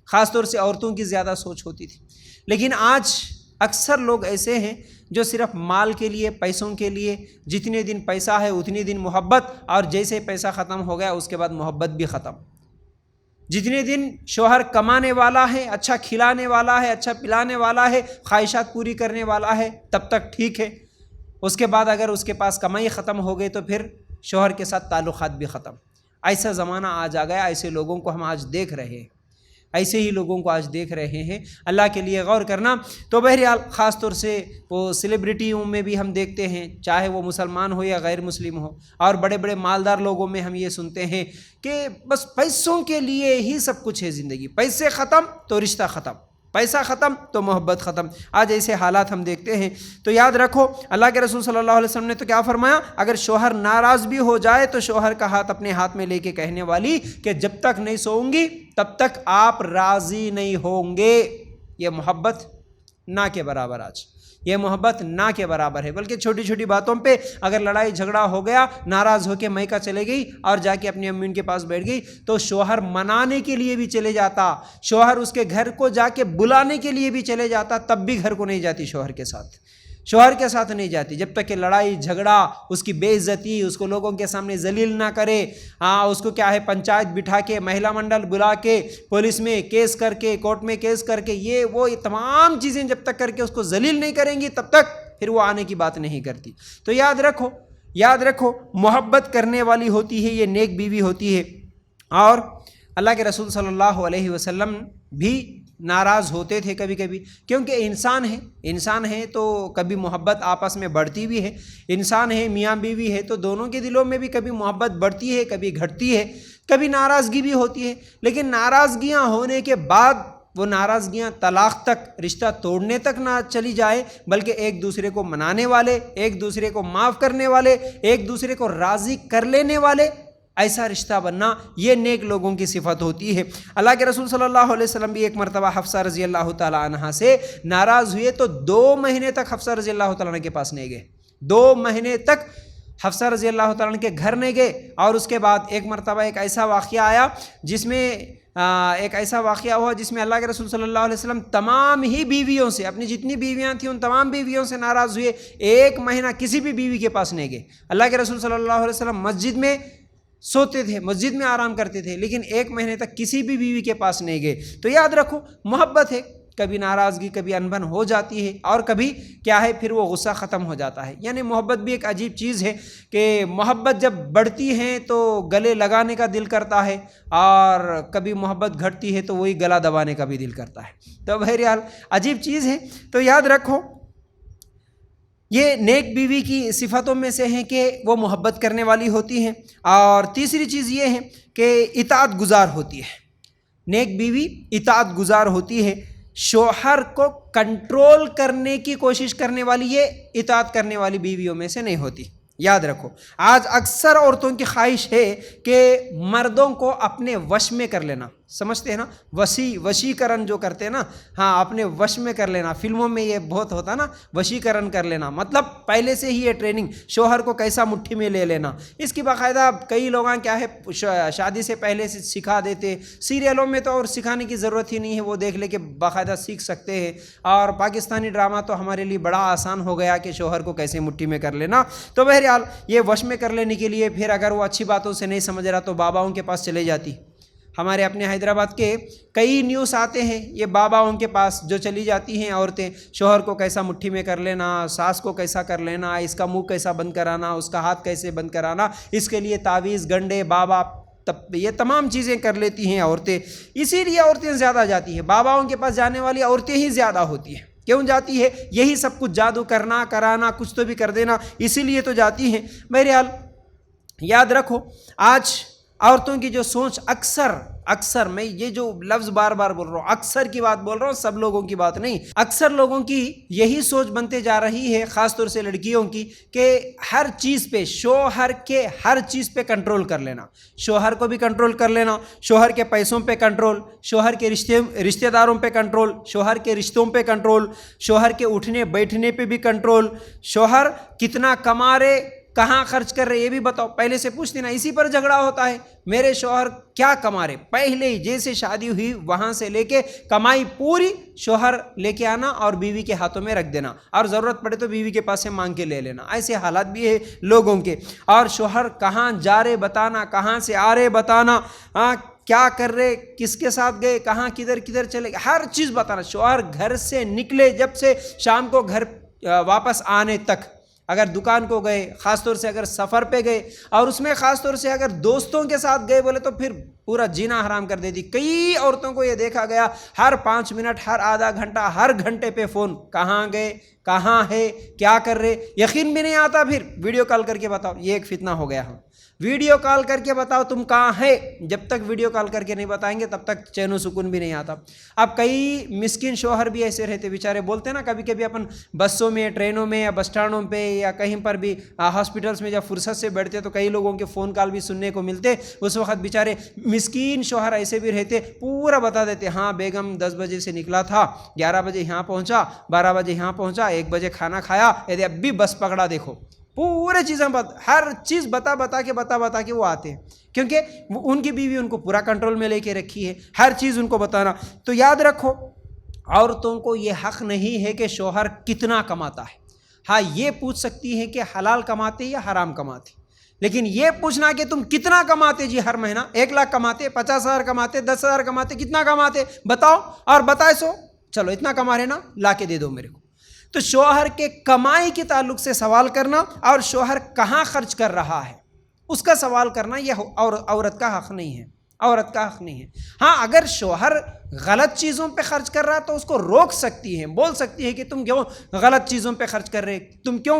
خاص طور سے عورتوں کی زیادہ سوچ ہوتی تھی. لیکن آج اکثر لوگ ایسے ہیں جو صرف مال کے لیے، پیسوں کے لیے، جتنے دن پیسہ ہے اتنے دن محبت، اور جیسے پیسہ ختم ہو گیا اس کے بعد محبت بھی ختم. جتنے دن شوہر کمانے والا ہے، اچھا کھلانے والا ہے، اچھا پلانے والا ہے، خواہشات پوری کرنے والا ہے تب تک ٹھیک ہے. اس کے بعد اگر اس کے پاس کمائی ختم ہو گئی تو پھر شوہر کے ساتھ تعلقات بھی ختم. ایسا زمانہ آج آ گیا. ایسے لوگوں کو ہم آج دیکھ رہے ہیں، ایسے ہی لوگوں کو آج دیکھ رہے ہیں. اللہ کے لیے غور کرنا. تو بہرحال خاص طور سے وہ سیلیبریٹیوں میں بھی ہم دیکھتے ہیں، چاہے وہ مسلمان ہو یا غیر مسلم ہو، اور بڑے بڑے مالدار لوگوں میں ہم یہ سنتے ہیں کہ بس پیسوں کے لیے ہی سب کچھ ہے زندگی. پیسے ختم تو رشتہ ختم، پیسہ ختم تو محبت ختم. آج ایسے حالات ہم دیکھتے ہیں. تو یاد رکھو اللہ کے رسول صلی اللہ علیہ وسلم نے تو کیا فرمایا؟ اگر شوہر ناراض بھی ہو جائے تو شوہر کا ہاتھ اپنے ہاتھ میں لے کے کہنے والی کہ جب تک نہیں سوؤں گی تب تک آپ راضی نہیں ہوں گے. یہ محبت نہ کے برابر. آج یہ محبت نہ کے برابر ہے. بلکہ چھوٹی چھوٹی باتوں پہ اگر لڑائی جھگڑا ہو گیا، ناراض ہو کے میکہ چلے گئی اور جا کے اپنی امی ان کے پاس بیٹھ گئی تو شوہر منانے کے لیے بھی چلے جاتا، شوہر اس کے گھر کو جا کے بلانے کے لیے بھی چلے جاتا، تب بھی گھر کو نہیں جاتی شوہر کے ساتھ نہیں جاتی جب تک کہ لڑائی جھگڑا، اس کی بے عزتی، اس کو لوگوں کے سامنے ذلیل نہ کرے. اس کو کیا ہے پنچایت بٹھا کے، مہیلا منڈل بلا کے، پولیس میں کیس کر کے، کورٹ میں کیس کر کے، یہ تمام چیزیں جب تک کر کے اس کو ذلیل نہیں کریں گی تب تک پھر وہ آنے کی بات نہیں کرتی. تو یاد رکھو محبت کرنے والی ہوتی ہے یہ نیک بیوی ہوتی ہے. اور اللہ کے رسول صلی اللہ علیہ وسلم بھی ناراض ہوتے تھے کبھی کبھی، کیونکہ انسان ہے تو کبھی محبت آپس میں بڑھتی بھی ہے. انسان ہے، میاں بیوی ہے، تو دونوں کے دلوں میں بھی کبھی محبت بڑھتی ہے، کبھی گھٹتی ہے، کبھی ناراضگی بھی ہوتی ہے. لیکن ناراضگیاں ہونے کے بعد وہ ناراضگیاں طلاق تک، رشتہ توڑنے تک نہ چلی جائے، بلکہ ایک دوسرے کو منانے والے، ایک دوسرے کو معاف کرنے والے، ایک دوسرے کو راضی کر لینے والے، ایسا رشتہ بننا یہ نیک لوگوں کی صفت ہوتی ہے. اللہ کے رسول صلی اللہ علیہ وسلم بھی ایک مرتبہ حفصہ رضی اللہ تعالی عنہا سے ناراض ہوئے تو 2 مہینے تک حفصہ رضی اللہ تعالی عنہ کے پاس نہیں گئے. 2 مہینے تک حفصہ رضی اللہ تعالیٰ عنہ کے گھر نہیں گئے، اور اس کے بعد ایک مرتبہ ایک ایسا واقعہ آیا جس میں جس میں اللہ کے رسول صلی اللہ علیہ وسلم تمام ہی بیویوں سے، اپنی جتنی بیویاں تھیں ان تمام بیویوں سے ناراض ہوئے، ایک مہینہ کسی بھی بیوی کے پاس نہیں گئے۔ اللہ کے رسول صلی اللہ علیہ وسلم مسجد میں سوتے تھے، مسجد میں آرام کرتے تھے، لیکن ایک مہینے تک کسی بھی بیوی کے پاس نہیں گئے۔ تو یاد رکھو، محبت ہے، کبھی ناراضگی، کبھی انبن ہو جاتی ہے، اور کبھی کیا ہے پھر وہ غصہ ختم ہو جاتا ہے۔ یعنی محبت بھی ایک عجیب چیز ہے کہ محبت جب بڑھتی ہے تو گلے لگانے کا دل کرتا ہے، اور کبھی محبت گھٹتی ہے تو وہی گلا دبانے کا بھی دل کرتا ہے۔ تو بہرحال عجیب چیز ہے۔ تو یاد رکھو، یہ نیک بیوی کی صفتوں میں سے ہیں کہ وہ محبت کرنے والی ہوتی ہیں، اور تیسری چیز یہ ہے کہ اطاعت گزار ہوتی ہے۔ نیک بیوی اطاعت گزار ہوتی ہے، شوہر کو کنٹرول کرنے کی کوشش کرنے والی یہ اطاعت کرنے والی بیویوں میں سے نہیں ہوتی۔ یاد رکھو، آج اکثر عورتوں کی خواہش ہے کہ مردوں کو اپنے وش میں کر لینا، سمجھتے ہیں نا، وشیکرن جو کرتے ہیں نا، ہاں اپنے وش میں کر لینا۔ فلموں میں یہ بہت ہوتا ہے نا، وشیکرن کر لینا، مطلب پہلے سے ہی یہ ٹریننگ، شوہر کو کیسا مٹھی میں لے لینا۔ اس کی باقاعدہ کئی لوگاں کیا ہے شادی سے پہلے سے سکھا دیتے، سیریلوں میں تو اور سکھانے کی ضرورت ہی نہیں ہے، وہ دیکھ لے کہ باقاعدہ سیکھ سکتے ہیں۔ اور پاکستانی ڈرامہ تو ہمارے لیے بڑا آسان ہو گیا کہ شوہر کو کیسے مٹھی میں کر لینا۔ تو بہرحال یہ وش میں کر لینے کے لیے پھر اگر وہ اچھی باتوں سے نہیں سمجھ رہا تو باباؤں کے پاس چلے جاتی۔ ہمارے اپنے حیدرآباد کے کئی نیوز آتے ہیں، یہ باباؤں کے پاس جو چلی جاتی ہیں عورتیں، شوہر کو کیسا مٹھی میں کر لینا، ساس کو کیسا کر لینا، اس کا منہ کیسا بند کرانا، اس کا ہاتھ کیسے بند کرانا، اس کے لیے تعویذ، گنڈے، بابا، یہ تمام چیزیں کر لیتی ہیں عورتیں۔ اسی لیے عورتیں زیادہ جاتی ہیں، باباؤں کے پاس جانے والی عورتیں ہی زیادہ ہوتی ہیں۔ کیوں جاتی ہے؟ یہی سب کچھ جادو کرنا، کرانا، کچھ تو بھی کر دینا، اسی لیے تو جاتی ہیں۔ بہرحال یاد رکھو، آج عورتوں کی جو سوچ اکثر میں یہ جو لفظ بار بار بول رہا ہوں، اکثر کی بات بول رہا ہوں، سب لوگوں کی بات نہیں، اکثر لوگوں کی یہی سوچ بنتے جا رہی ہے، خاص طور سے لڑکیوں کی، کہ ہر چیز پہ، شوہر کے ہر چیز پہ کنٹرول کر لینا، شوہر کو بھی کنٹرول کر لینا، شوہر کے پیسوں پہ کنٹرول، شوہر کے رشتہ داروں پہ کنٹرول، شوہر کے رشتوں پہ کنٹرول، شوہر کے اٹھنے بیٹھنے پہ بھی کنٹرول، شوہر کتنا کما رہے، کہاں خرچ کر رہے یہ بھی بتاؤ۔ پہلے سے پوچھتے نا، اسی پر جھگڑا ہوتا ہے، میرے شوہر کیا کما رہے، پہلے ہی جیسے شادی ہوئی وہاں سے لے کے کمائی پوری شوہر لے کے آنا اور بیوی کے ہاتھوں میں رکھ دینا، اور ضرورت پڑے تو بیوی کے پاس سے مانگ کے لے لینا۔ ایسے حالات بھی ہے لوگوں کے، اور شوہر کہاں جا رہے بتانا، کہاں سے آ رہے بتانا، کیا کر رہے، کس کے ساتھ گئے، کہاں کدھر چلے گئے، ہر چیز بتانا۔ شوہر گھر سے نکلے جب سے شام کو گھر واپس آنے تک، اگر دکان کو گئے، خاص طور سے اگر سفر پہ گئے، اور اس میں خاص طور سے اگر دوستوں کے ساتھ گئے بولے تو پھر پورا جینا حرام کر دیتی۔ کئی عورتوں کو یہ دیکھا گیا، ہر 5 منٹ، ہر آدھا گھنٹہ، ہر گھنٹے پہ فون، کہاں گئے، کہاں ہے، کیا کر رہے، یقین بھی نہیں آتا، پھر ویڈیو کال کر کے بتاؤ۔ یہ ایک فتنہ ہو گیا ہے، ویڈیو کال کر کے بتاؤ تم کہاں ہے، جب تک ویڈیو کال کر کے نہیں بتائیں گے تب تک چین و سکون بھی نہیں آتا۔ اب کئی مسکین شوہر بھی ایسے رہتے بیچارے، بولتے ہیں نا کبھی کبھی اپن بسوں میں، ٹرینوں میں، یا بس اسٹینڈوں پہ، یا کہیں پر بھی ہاسپٹلس میں جب فرصت سے بیٹھتے تو کئی لوگوں کے فون کال بھی سننے کو ملتے، اس وقت بیچارے مسکین شوہر ایسے بھی رہتے، پورا بتا دیتے، ہاں بیگم 10 بجے سے نکلا تھا، 11 بجے یہاں پہنچا، 12 بجے یہاں پہنچا، 1 بجے کھانا کھایا، اب بھی بس پکڑا، دیکھو پورے چیزیں ہر چیز بتا کے وہ آتے ہیں، کیونکہ ان کی بیوی ان کو پورا کنٹرول میں لے کے رکھی ہے، ہر چیز ان کو بتانا۔ تو یاد رکھو، عورتوں کو یہ حق نہیں ہے کہ شوہر کتنا کماتا ہے، ہاں یہ پوچھ سکتی ہے کہ حلال کماتے یا حرام کماتے، لیکن یہ پوچھنا کہ تم کتنا کماتے، جی ہر مہینہ 1 لاکھ کماتے، 50,000 کماتے، 10,000 کماتے، کتنا کماتے بتاؤ، اور بتائے سو چلو اتنا کما رہے نا، لا کے دے دو میرے کو۔ تو شوہر کے کمائی کے تعلق سے سوال کرنا، اور شوہر کہاں خرچ کر رہا ہے اس کا سوال کرنا، یہ عورت کا حق نہیں ہے، عورت کا حق نہیں ہے۔ ہاں اگر شوہر غلط چیزوں پہ خرچ کر رہا تو اس کو روک سکتی ہے، بول سکتی ہے کہ تم کیوں غلط چیزوں پہ خرچ کر رہے، تم کیوں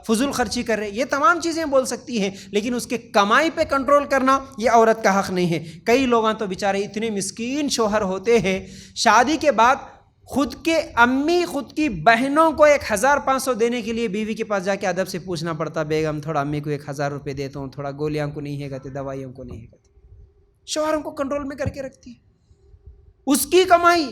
فضول خرچی کر رہے، یہ تمام چیزیں بول سکتی ہے، لیکن اس کے کمائی پہ کنٹرول کرنا یہ عورت کا حق نہیں ہے۔ کئی لوگاں تو بیچارے اتنے مسکین شوہر ہوتے ہیں، شادی کے بعد خود کے امی، خود کی بہنوں کو 1,500 دینے کے لیے بیوی کے پاس جا کے ادب سے پوچھنا پڑتا، بیگم تھوڑا امی کو 1,000 روپے دیتا ہوں، تھوڑا گولیاں کو نہیں ہے کہتے، دوائیوں کو نہیں ہے کہتے۔ شوہروں کو کنٹرول میں کر کے رکھتی ہے، اس کی کمائی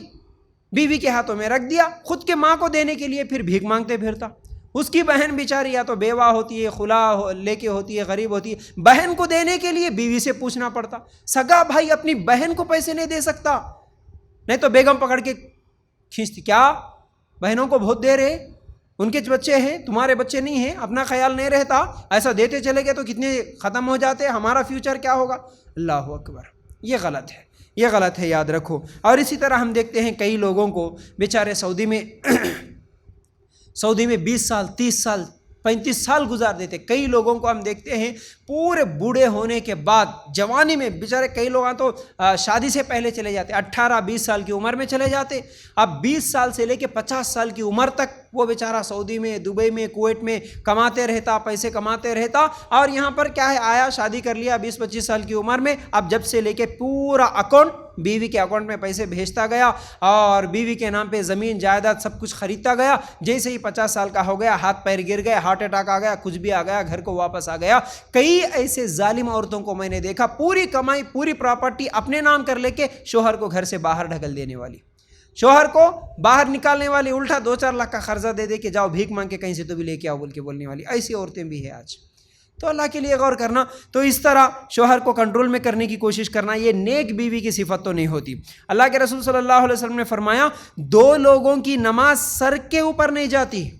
بیوی کے ہاتھوں میں رکھ دیا، خود کے ماں کو دینے کے لیے پھر بھیک مانگتے پھرتا، اس کی بہن بیچاری یا تو بیوہ ہوتی ہے، خلا لے کے ہوتی ہے، غریب ہوتی ہے، بہن کو دینے کے لیے بیوی سے پوچھنا پڑتا. سگا بھائی اپنی بہن کو پیسے نہیں دے سکتا، نہیں تو بیگم پکڑ کے کھینچتی، کیا بہنوں کو بہت دے رہے، ان کے بچے ہیں تمہارے بچے نہیں ہیں، اپنا خیال نہیں رہتا، ایسا دیتے چلے گئے تو کتنے ختم ہو جاتے، ہمارا فیوچر کیا ہوگا. اللہ اکبر، یہ غلط ہے، یہ غلط ہے، یاد رکھو. اور اسی طرح ہم دیکھتے ہیں کئی لوگوں کو بیچارے سعودی میں 20 سال 30 سال 35 سال گزار دیتے. کئی لوگوں کو ہم دیکھتے ہیں پورے بوڑھے ہونے کے بعد جوانی میں بیچارے، کئی لوگ تو شادی سے پہلے چلے جاتے، 18-20 سال کی عمر میں چلے جاتے. اب 20 سال سے لے کے 50 سال کی عمر تک وہ بیچارہ سعودی میں، دبئی میں، کویت میں کماتے رہتا، پیسے کماتے رہتا. اور یہاں پر کیا ہے، آیا شادی کر لیا 20-25 سال کی عمر میں، اب جب سے لے کے پورا اکاؤنٹ بیوی کے اکاؤنٹ میں پیسے بھیجتا گیا اور بیوی کے نام پہ زمین جائیداد سب کچھ خریدتا گیا. جیسے ہی 50 سال کا ہو گیا، ہاتھ پیر گر گئے، ہارٹ اٹیک آ گیا، کچھ بھی آ گیا، گھر کو واپس آ گیا. کئی ایسے ظالم عورتوں کو میں نے دیکھا، پوری کمائی پوری پراپرٹی اپنے نام کر لے کے شوہر کو گھر سے باہر ڈھکل دینے والی، شوہر کو باہر نکالنے والی، الٹا 2-4 لاکھ کا قرضہ دے دے کے جاؤ بھیک مانگ کے کہیں سے تو بھی لے کے آؤ بول کے بولنے والی ایسی عورتیں بھی ہیں آج. تو اللہ کے لیے غور کرنا. تو اس طرح شوہر کو کنٹرول میں کرنے کی کوشش کرنا، یہ نیک بیوی کی صفت تو نہیں ہوتی. اللہ کے رسول صلی اللہ علیہ وسلم نے فرمایا 2 لوگوں کی نماز سر کے اوپر نہیں جاتی،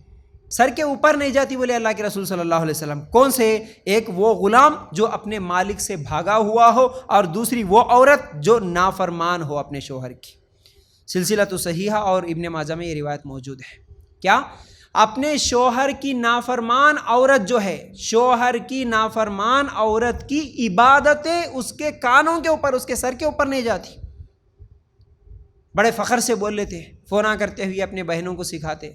سر کے اوپر نہیں جاتی بولے اللہ کے رسول صلی اللہ علیہ وسلم. کون سے؟ ایک وہ غلام جو اپنے مالک سے بھاگا ہوا ہو، اور دوسری وہ عورت جو نافرمان ہو اپنے شوہر کی. سلسلہ صحیحہ اور ابن ماجہ میں یہ روایت موجود ہے. کیا؟ اپنے شوہر کی نافرمان عورت جو ہے، شوہر کی نافرمان عورت کی عبادتیں اس کے کانوں کے اوپر، اس کے سر کے اوپر نہیں جاتی. بڑے فخر سے بول لیتے، فونا کرتے ہوئے اپنے بہنوں کو سکھاتے،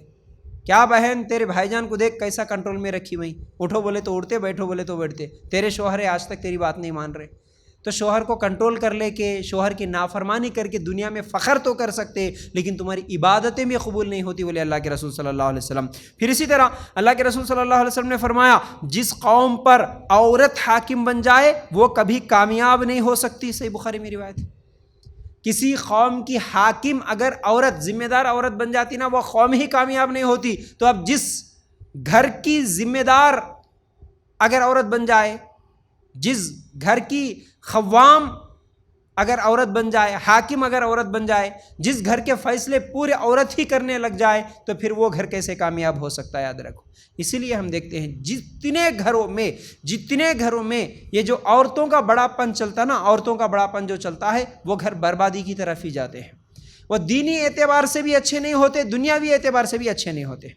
کیا بہن تیرے بھائی جان کو دیکھ کیسا کنٹرول میں رکھی ہوئی، اٹھو بولے تو اٹھتے، بیٹھو بولے تو بیٹھتے، تیرے شوہر آج تک تیری بات نہیں مان رہے. تو شوہر کو کنٹرول کر لے کے، شوہر کی نافرمانی کر کے دنیا میں فخر تو کر سکتے، لیکن تمہاری عبادتیں بھی قبول نہیں ہوتی بولے اللہ کے رسول صلی اللہ علیہ وسلم. پھر اسی طرح اللہ کے رسول صلی اللہ علیہ وسلم نے فرمایا جس قوم پر عورت حاکم بن جائے وہ کبھی کامیاب نہیں ہو سکتی. صحیح بخاری میں روایت ہے. کسی قوم کی حاکم اگر عورت، ذمہ دار عورت بن جاتی نا، وہ قوم ہی کامیاب نہیں ہوتی. تو اب جس گھر کی ذمہ دار اگر عورت بن جائے، جس گھر کی خوام اگر عورت بن جائے، حاکم اگر عورت بن جائے، جس گھر کے فیصلے پورے عورت ہی کرنے لگ جائے، تو پھر وہ گھر کیسے کامیاب ہو سکتا ہے، یاد رکھو. اسی لیے ہم دیکھتے ہیں جتنے گھروں میں یہ جو عورتوں کا بڑا پن چلتا نا، عورتوں کا بڑا پن جو چلتا ہے، وہ گھر بربادی کی طرف ہی جاتے ہیں. وہ دینی اعتبار سے بھی اچھے نہیں ہوتے، دنیاوی اعتبار سے بھی اچھے نہیں ہوتے.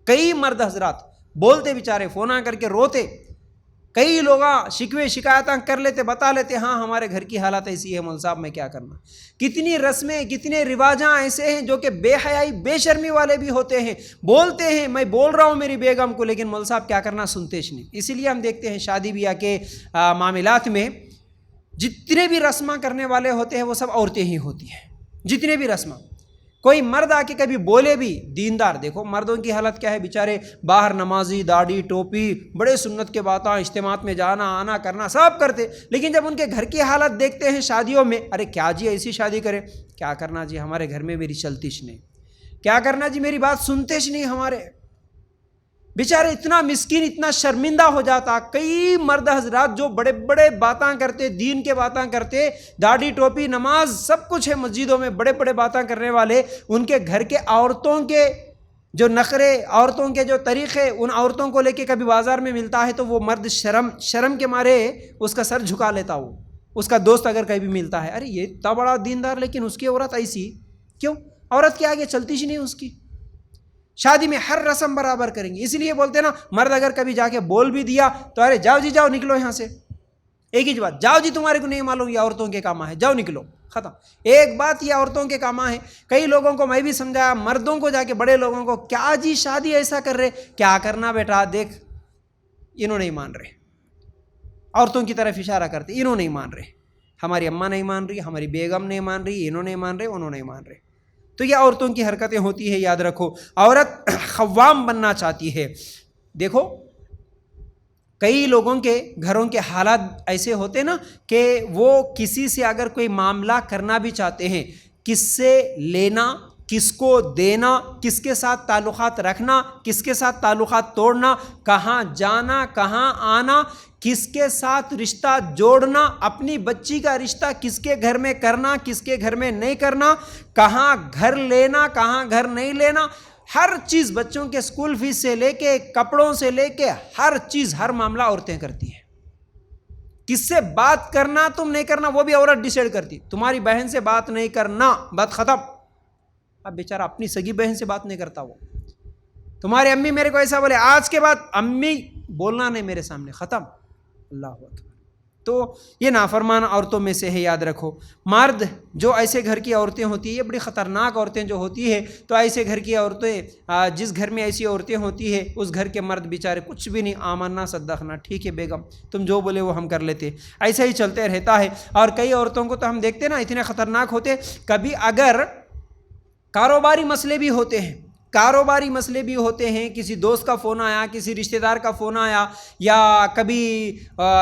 کئی مرد حضرات بولتے بیچارے، فون آ کر کے روتے، کئی لوگ شکوے شکایتیں کر لیتے، بتا لیتے ہاں ہمارے گھر کی حالت ایسی ہے مول صاحب، میں کیا کرنا. کتنی رسمیں، کتنے رواجاں ایسے ہیں جو کہ بے حیائی بے شرمی والے بھی ہوتے ہیں. بولتے ہیں میں بول رہا ہوں میری بیگم کو، لیکن مول صاحب کیا کرنا سنتے ہی نہیں. اسی لیے ہم دیکھتے ہیں شادی بیاہ کے معاملات میں جتنے بھی رسماں کرنے والے ہوتے ہیں وہ سب عورتیں ہی ہوتی ہیں. جتنے بھی رسماں، کوئی مرد آ کے کبھی بولے بھی، دیندار دیکھو مردوں کی حالت کیا ہے، بیچارے باہر نمازی، داڑھی ٹوپی، بڑے سنت کے باتیں، اجتماعات میں جانا آنا کرنا سب کرتے، لیکن جب ان کے گھر کی حالت دیکھتے ہیں شادیوں میں، ارے کیا جی ایسی شادی کرے، کیا کرنا جی ہمارے گھر میں میری چلتیش نہیں، کیا کرنا جی میری بات سنتےش نہیں ہمارے. بیچارے اتنا مسکین، اتنا شرمندہ ہو جاتا. کئی مرد حضرات جو بڑے بڑے باتاں کرتے، دین کے باتاں کرتے، داڑھی ٹوپی نماز سب کچھ ہے مسجدوں میں، بڑے بڑے باتاں کرنے والے، ان کے گھر کے عورتوں کے جو نخرے، عورتوں کے جو طریقے، ان عورتوں کو لے کے کبھی بازار میں ملتا ہے تو وہ مرد شرم کے مارے اس کا سر جھکا لیتا. وہ اس کا دوست اگر کہیں بھی ملتا ہے، ارے یہ اتنا بڑا دیندار لیکن اس کی عورت ایسی کیوں، عورت کے آگے چلتی ہی نہیں اس کی. شادی میں ہر رسم برابر کریں گے. اسی لیے بولتے نا، مرد اگر کبھی جا کے بول بھی دیا تو ارے جاؤ جی جاؤ نکلو یہاں سے، ایک ہی بات، جاؤ جی تمہارے کو نہیں معلوم یہ عورتوں کے کام ہے، جاؤ نکلو، ختم. ایک بات یہ عورتوں کے کام ہے. کئی لوگوں کو میں بھی سمجھایا، مردوں کو جا کے بڑے لوگوں کو، کیا جی شادی ایسا کر رہے، کیا کرنا بیٹا، دیکھ انہوں نہیں مان رہے، عورتوں کی طرف اشارہ کرتے، انہوں نہیں مان رہے، ہماری اماں نہیں مان رہی، ہماری بیگم نہیں مان رہی، انہوں نہیں مان رہے، انہوں نہیں مان رہے. تو یہ عورتوں کی حرکتیں ہوتی ہے، یاد رکھو. عورت خوام بننا چاہتی ہے. دیکھو کئی لوگوں کے گھروں کے حالات ایسے ہوتے نا کہ وہ کسی سے اگر کوئی معاملہ کرنا بھی چاہتے ہیں، کس سے لینا کس کو دینا، کس کے ساتھ تعلقات رکھنا، کس کے ساتھ تعلقات توڑنا، کہاں جانا، کہاں آنا، کس کے ساتھ رشتہ جوڑنا، اپنی بچی کا رشتہ کس کے گھر میں کرنا، کس کے گھر میں نہیں کرنا، کہاں گھر لینا، کہاں گھر نہیں لینا، ہر چیز، بچوں کے اسکول فیس سے لے کے کپڑوں سے لے کے ہر چیز، ہر معاملہ عورتیں کرتی ہیں۔ کس سے بات کرنا تم نہیں کرنا وہ بھی عورت ڈیسائیڈ کرتی۔ تمہاری بہن سے بات نہیں کرنا، بات ختم۔ اب بیچارہ اپنی سگی بہن سے بات نہیں کرتا، وہ تمہاری امی میرے کو ایسا بولے، آج کے بعد امی بولنا نہیں میرے سامنے، ختم۔ اللہ اکبر۔ تو یہ نافرمان عورتوں میں سے ہے، یاد رکھو۔ مرد جو ایسے گھر کی عورتیں ہوتی ہیں، یہ بڑی خطرناک عورتیں جو ہوتی ہے، تو ایسے گھر کی عورتیں، جس گھر میں ایسی عورتیں ہوتی ہے اس گھر کے مرد بیچارے کچھ بھی نہیں، آمنا صدقنا، ٹھیک ہے بیگم تم جو بولے وہ ہم کر لیتے، ایسا ہی چلتے رہتا ہے۔ اور کئی عورتوں کو تو ہم دیکھتے نا اتنے خطرناک ہوتے، کبھی اگر کاروباری مسئلے بھی ہوتے ہیں، کاروباری مسئلے بھی ہوتے ہیں، کسی دوست کا فون آیا، کسی رشتہ دار کا فون آیا، یا کبھی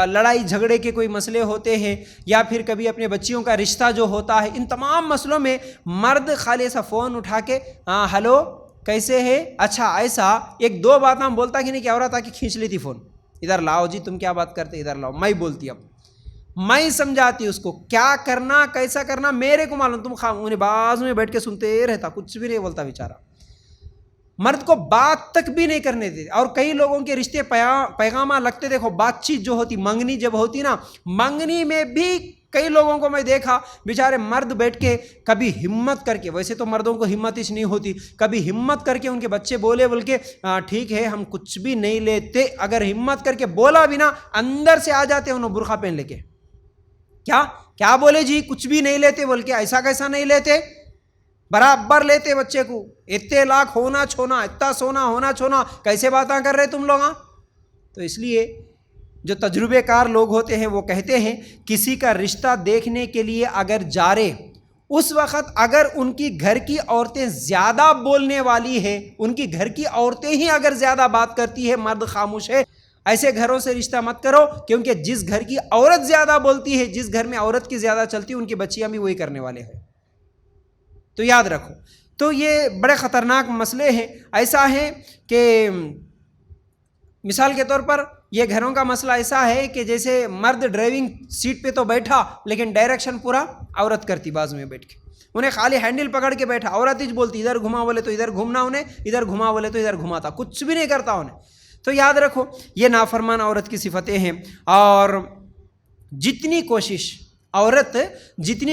لڑائی جھگڑے کے کوئی مسئلے ہوتے ہیں، یا پھر کبھی اپنے بچیوں کا رشتہ جو ہوتا ہے، ان تمام مسئلوں میں مرد خالی ایسا فون اٹھا کے ہلو کیسے ہے، اچھا ایسا ایک دو بات ہم بولتا کہ نہیں کہ عورت آ کے کھینچ لیتی فون، ادھر لاؤ جی تم کیا بات کرتے، ادھر لاؤ، میں بولتی، اب میں سمجھاتی اس کو کیا کرنا کیسا کرنا، میرے کو معلوم، تم انہیں باز میں بیٹھ کے سنتے رہتا، کچھ بھی نہیں بولتا بیچارہ، مرد کو بات تک بھی نہیں کرنے دیتے۔ اور کئی لوگوں کے رشتے پیغامہ لگتے، دیکھو بات چیت جو ہوتی، منگنی جب ہوتی نا، منگنی میں بھی کئی لوگوں کو میں دیکھا بیچارے مرد بیٹھ کے کبھی ہمت کر کے، ویسے تو مردوں کو ہمت ہی نہیں ہوتی، کبھی ہمت کر کے ان کے بچے بولے بول کے ٹھیک ہے ہم کچھ بھی نہیں لیتے، اگر ہمت کر کے بولا بھی نا اندر سے آ جاتے انہوں برقع پہن لے کے، کیا بولے جی کچھ بھی نہیں لیتے بول کے، ایسا کیسا نہیں لیتے، برابر لیتے بچے کو، اتنے لاکھ ہونا چھونا، اتنا سونا ہونا چھونا، کیسے باتاں کر رہے تم لوگ؟ تو اس لیے جو تجربے کار لوگ ہوتے ہیں وہ کہتے ہیں کسی کا رشتہ دیکھنے کے لیے اگر جا رہے، اس وقت اگر ان کی گھر کی عورتیں زیادہ بولنے والی ہے، ان کی گھر کی عورتیں ہی اگر زیادہ بات کرتی ہے، مرد خاموش ہے، ایسے گھروں سے رشتہ مت کرو، کیونکہ جس گھر کی عورت زیادہ بولتی ہے، جس گھر میں عورت کی زیادہ چلتی ہے، ان کی بچیاں بھی وہی کرنے والے ہیں، تو یاد رکھو۔ تو یہ بڑے خطرناک مسئلے ہیں، ایسا ہے کہ مثال کے طور پر یہ گھروں کا مسئلہ ایسا ہے کہ جیسے مرد ڈرائیونگ سیٹ پہ تو بیٹھا لیکن ڈائریکشن پورا عورت کرتی، بازو میں بیٹھ کے، انہیں خالی ہینڈل پکڑ کے بیٹھا، عورت ہی بولتی ادھر گھما بولے تو ادھر گھومنا، انہیں ادھر گھما بولے تو ادھر گھماتا، کچھ بھی نہیں کرتا انہیں۔ تو یاد رکھو یہ نافرمان عورت کی صفتیں ہیں، اور جتنی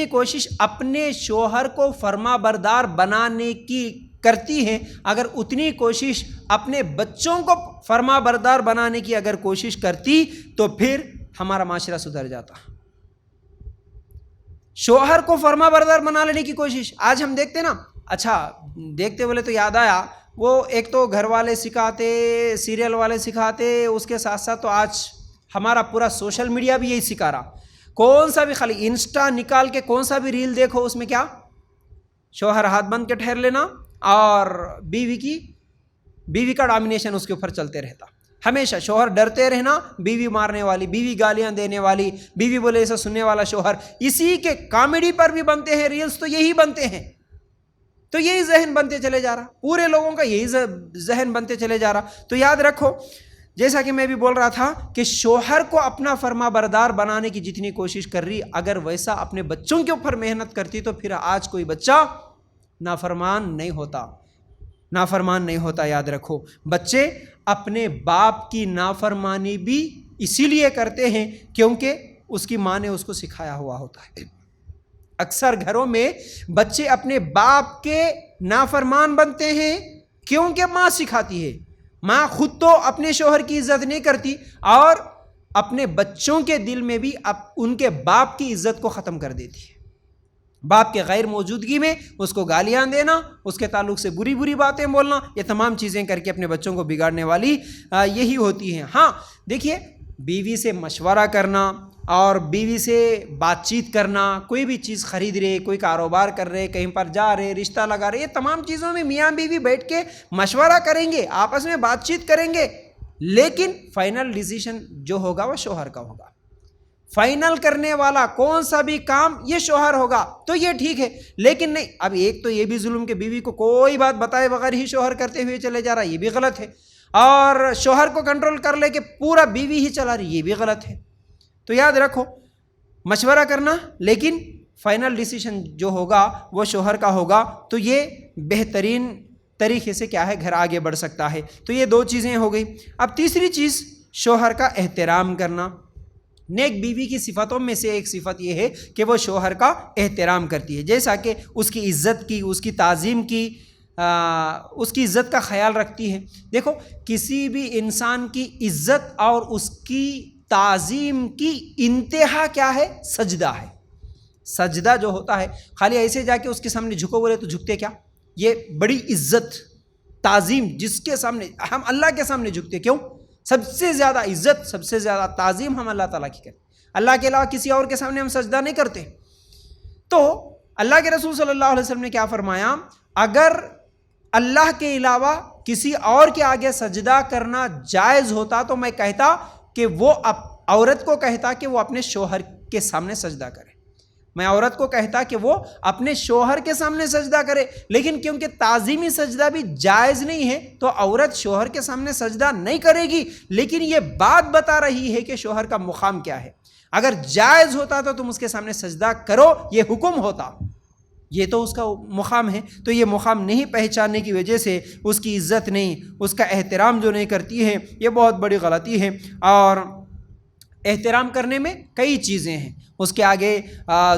کوشش اپنے شوہر کو فرما بردار بنانے کی کرتی ہیں، اگر اتنی کوشش اپنے بچوں کو فرما بردار بنانے کی اگر کوشش کرتی تو پھر ہمارا معاشرہ سدھر جاتا۔ شوہر کو فرما بردار بنا لینے کی کوشش آج ہم دیکھتے نا، اچھا دیکھتے بولے تو یاد آیا، وہ ایک تو گھر والے سکھاتے، سیریل والے سکھاتے، اس کے ساتھ ساتھ تو آج ہمارا پورا سوشل میڈیا بھی یہی سکھا رہا، کون سا بھی خالی انسٹا نکال کے کون سا بھی ریل دیکھو، اس میں کیا شوہر ہاتھ بند کے ٹھہر لینا، اور بیوی کا ڈومینیشن اس کے اوپر چلتے رہتا، ہمیشہ شوہر ڈرتے رہنا، بیوی مارنے والی، بیوی گالیاں دینے والی، بیوی بولے ایسا سننے والا شوہر، اسی کے کامیڈی پر بھی بنتے ہیں ریلز، تو یہی بنتے ہیں، تو یہی ذہن بنتے چلے جا رہا، پورے لوگوں کا یہی ذہن بنتے چلے جا رہا۔ تو یاد رکھو جیسا کہ میں بھی بول رہا تھا کہ شوہر کو اپنا فرما بردار بنانے کی جتنی کوشش کر رہی، اگر ویسا اپنے بچوں کے اوپر محنت کرتی تو پھر آج کوئی بچہ نافرمان نہیں ہوتا، یاد رکھو۔ بچے اپنے باپ کی نافرمانی بھی اسی لیے کرتے ہیں کیونکہ اس کی ماں نے اس کو سکھایا ہوا ہوتا ہے۔ اکثر گھروں میں بچے اپنے باپ کے نافرمان بنتے ہیں کیونکہ ماں سکھاتی ہے، ماں خود تو اپنے شوہر کی عزت نہیں کرتی اور اپنے بچوں کے دل میں بھی ان کے باپ کی عزت کو ختم کر دیتی ہے، باپ کے غیر موجودگی میں اس کو گالیاں دینا، اس کے تعلق سے بری بری باتیں بولنا، یہ تمام چیزیں کر کے اپنے بچوں کو بگاڑنے والی یہی ہوتی ہیں۔ ہاں دیکھیے، بیوی سے مشورہ کرنا اور بیوی سے بات چیت کرنا، کوئی بھی چیز خرید رہے، کوئی کاروبار کر رہے، کہیں پر جا رہے، رشتہ لگا رہے، یہ تمام چیزوں میں میاں بیوی بیٹھ کے مشورہ کریں گے، آپس میں بات چیت کریں گے، لیکن فائنل ڈیسیژن جو ہوگا وہ شوہر کا ہوگا۔ فائنل کرنے والا کون سا بھی کام یہ شوہر ہوگا تو یہ ٹھیک ہے، لیکن نہیں، اب ایک تو یہ بھی ظلم کہ بیوی کو کوئی بات بتائے بغیر ہی شوہر کرتے ہوئے چلے جا رہا، یہ بھی غلط ہے، اور شوہر کو کنٹرول کر لے کہ پورا بیوی ہی چلا رہی، یہ بھی غلط ہے۔ تو یاد رکھو، مشورہ کرنا، لیکن فائنل ڈیسیشن جو ہوگا وہ شوہر کا ہوگا، تو یہ بہترین طریقے سے کیا ہے گھر آگے بڑھ سکتا ہے۔ تو یہ دو چیزیں ہو گئی۔ اب تیسری چیز شوہر کا احترام کرنا۔ نیک بیوی کی صفتوں میں سے ایک صفت یہ ہے کہ وہ شوہر کا احترام کرتی ہے، جیسا کہ اس کی عزت کی، اس کی تعظیم کی، اس کی عزت کا خیال رکھتی ہے۔ دیکھو، کسی بھی انسان کی عزت اور اس کی تعظیم کی انتہا کیا ہے؟ سجدہ ہے۔ سجدہ جو ہوتا ہے، خالی ایسے جا کے اس کے سامنے جھکو بولے تو جھکتے کیا؟ یہ بڑی عزت تعظیم جس کے سامنے ہم اللہ کے سامنے جھکتے، کیوں؟ سب سے زیادہ عزت، سب سے زیادہ تعظیم ہم اللہ تعالیٰ کی کرتے، اللہ کے علاوہ کسی اور کے سامنے ہم سجدہ نہیں کرتے۔ تو اللہ کے رسول صلی اللہ علیہ وسلم نے کیا فرمایا؟ اگر اللہ کے علاوہ کسی اور کے آگے سجدہ کرنا جائز ہوتا تو میں کہتا کہ وہ عورت کو کہتا کہ وہ اپنے شوہر کے سامنے سجدہ کرے، میں عورت کو کہتا کہ وہ اپنے شوہر کے سامنے سجدہ کرے، لیکن کیونکہ تعظیمی سجدہ بھی جائز نہیں ہے تو عورت شوہر کے سامنے سجدہ نہیں کرے گی، لیکن یہ بات بتا رہی ہے کہ شوہر کا مقام کیا ہے۔ اگر جائز ہوتا تو تم اس کے سامنے سجدہ کرو، یہ حکم ہوتا، یہ تو اس کا مقام ہے، تو یہ مقام نہیں پہچاننے کی وجہ سے اس کی عزت نہیں، اس کا احترام جو نہیں کرتی ہے، یہ بہت بڑی غلطی ہے۔ اور احترام کرنے میں کئی چیزیں ہیں، اس کے آگے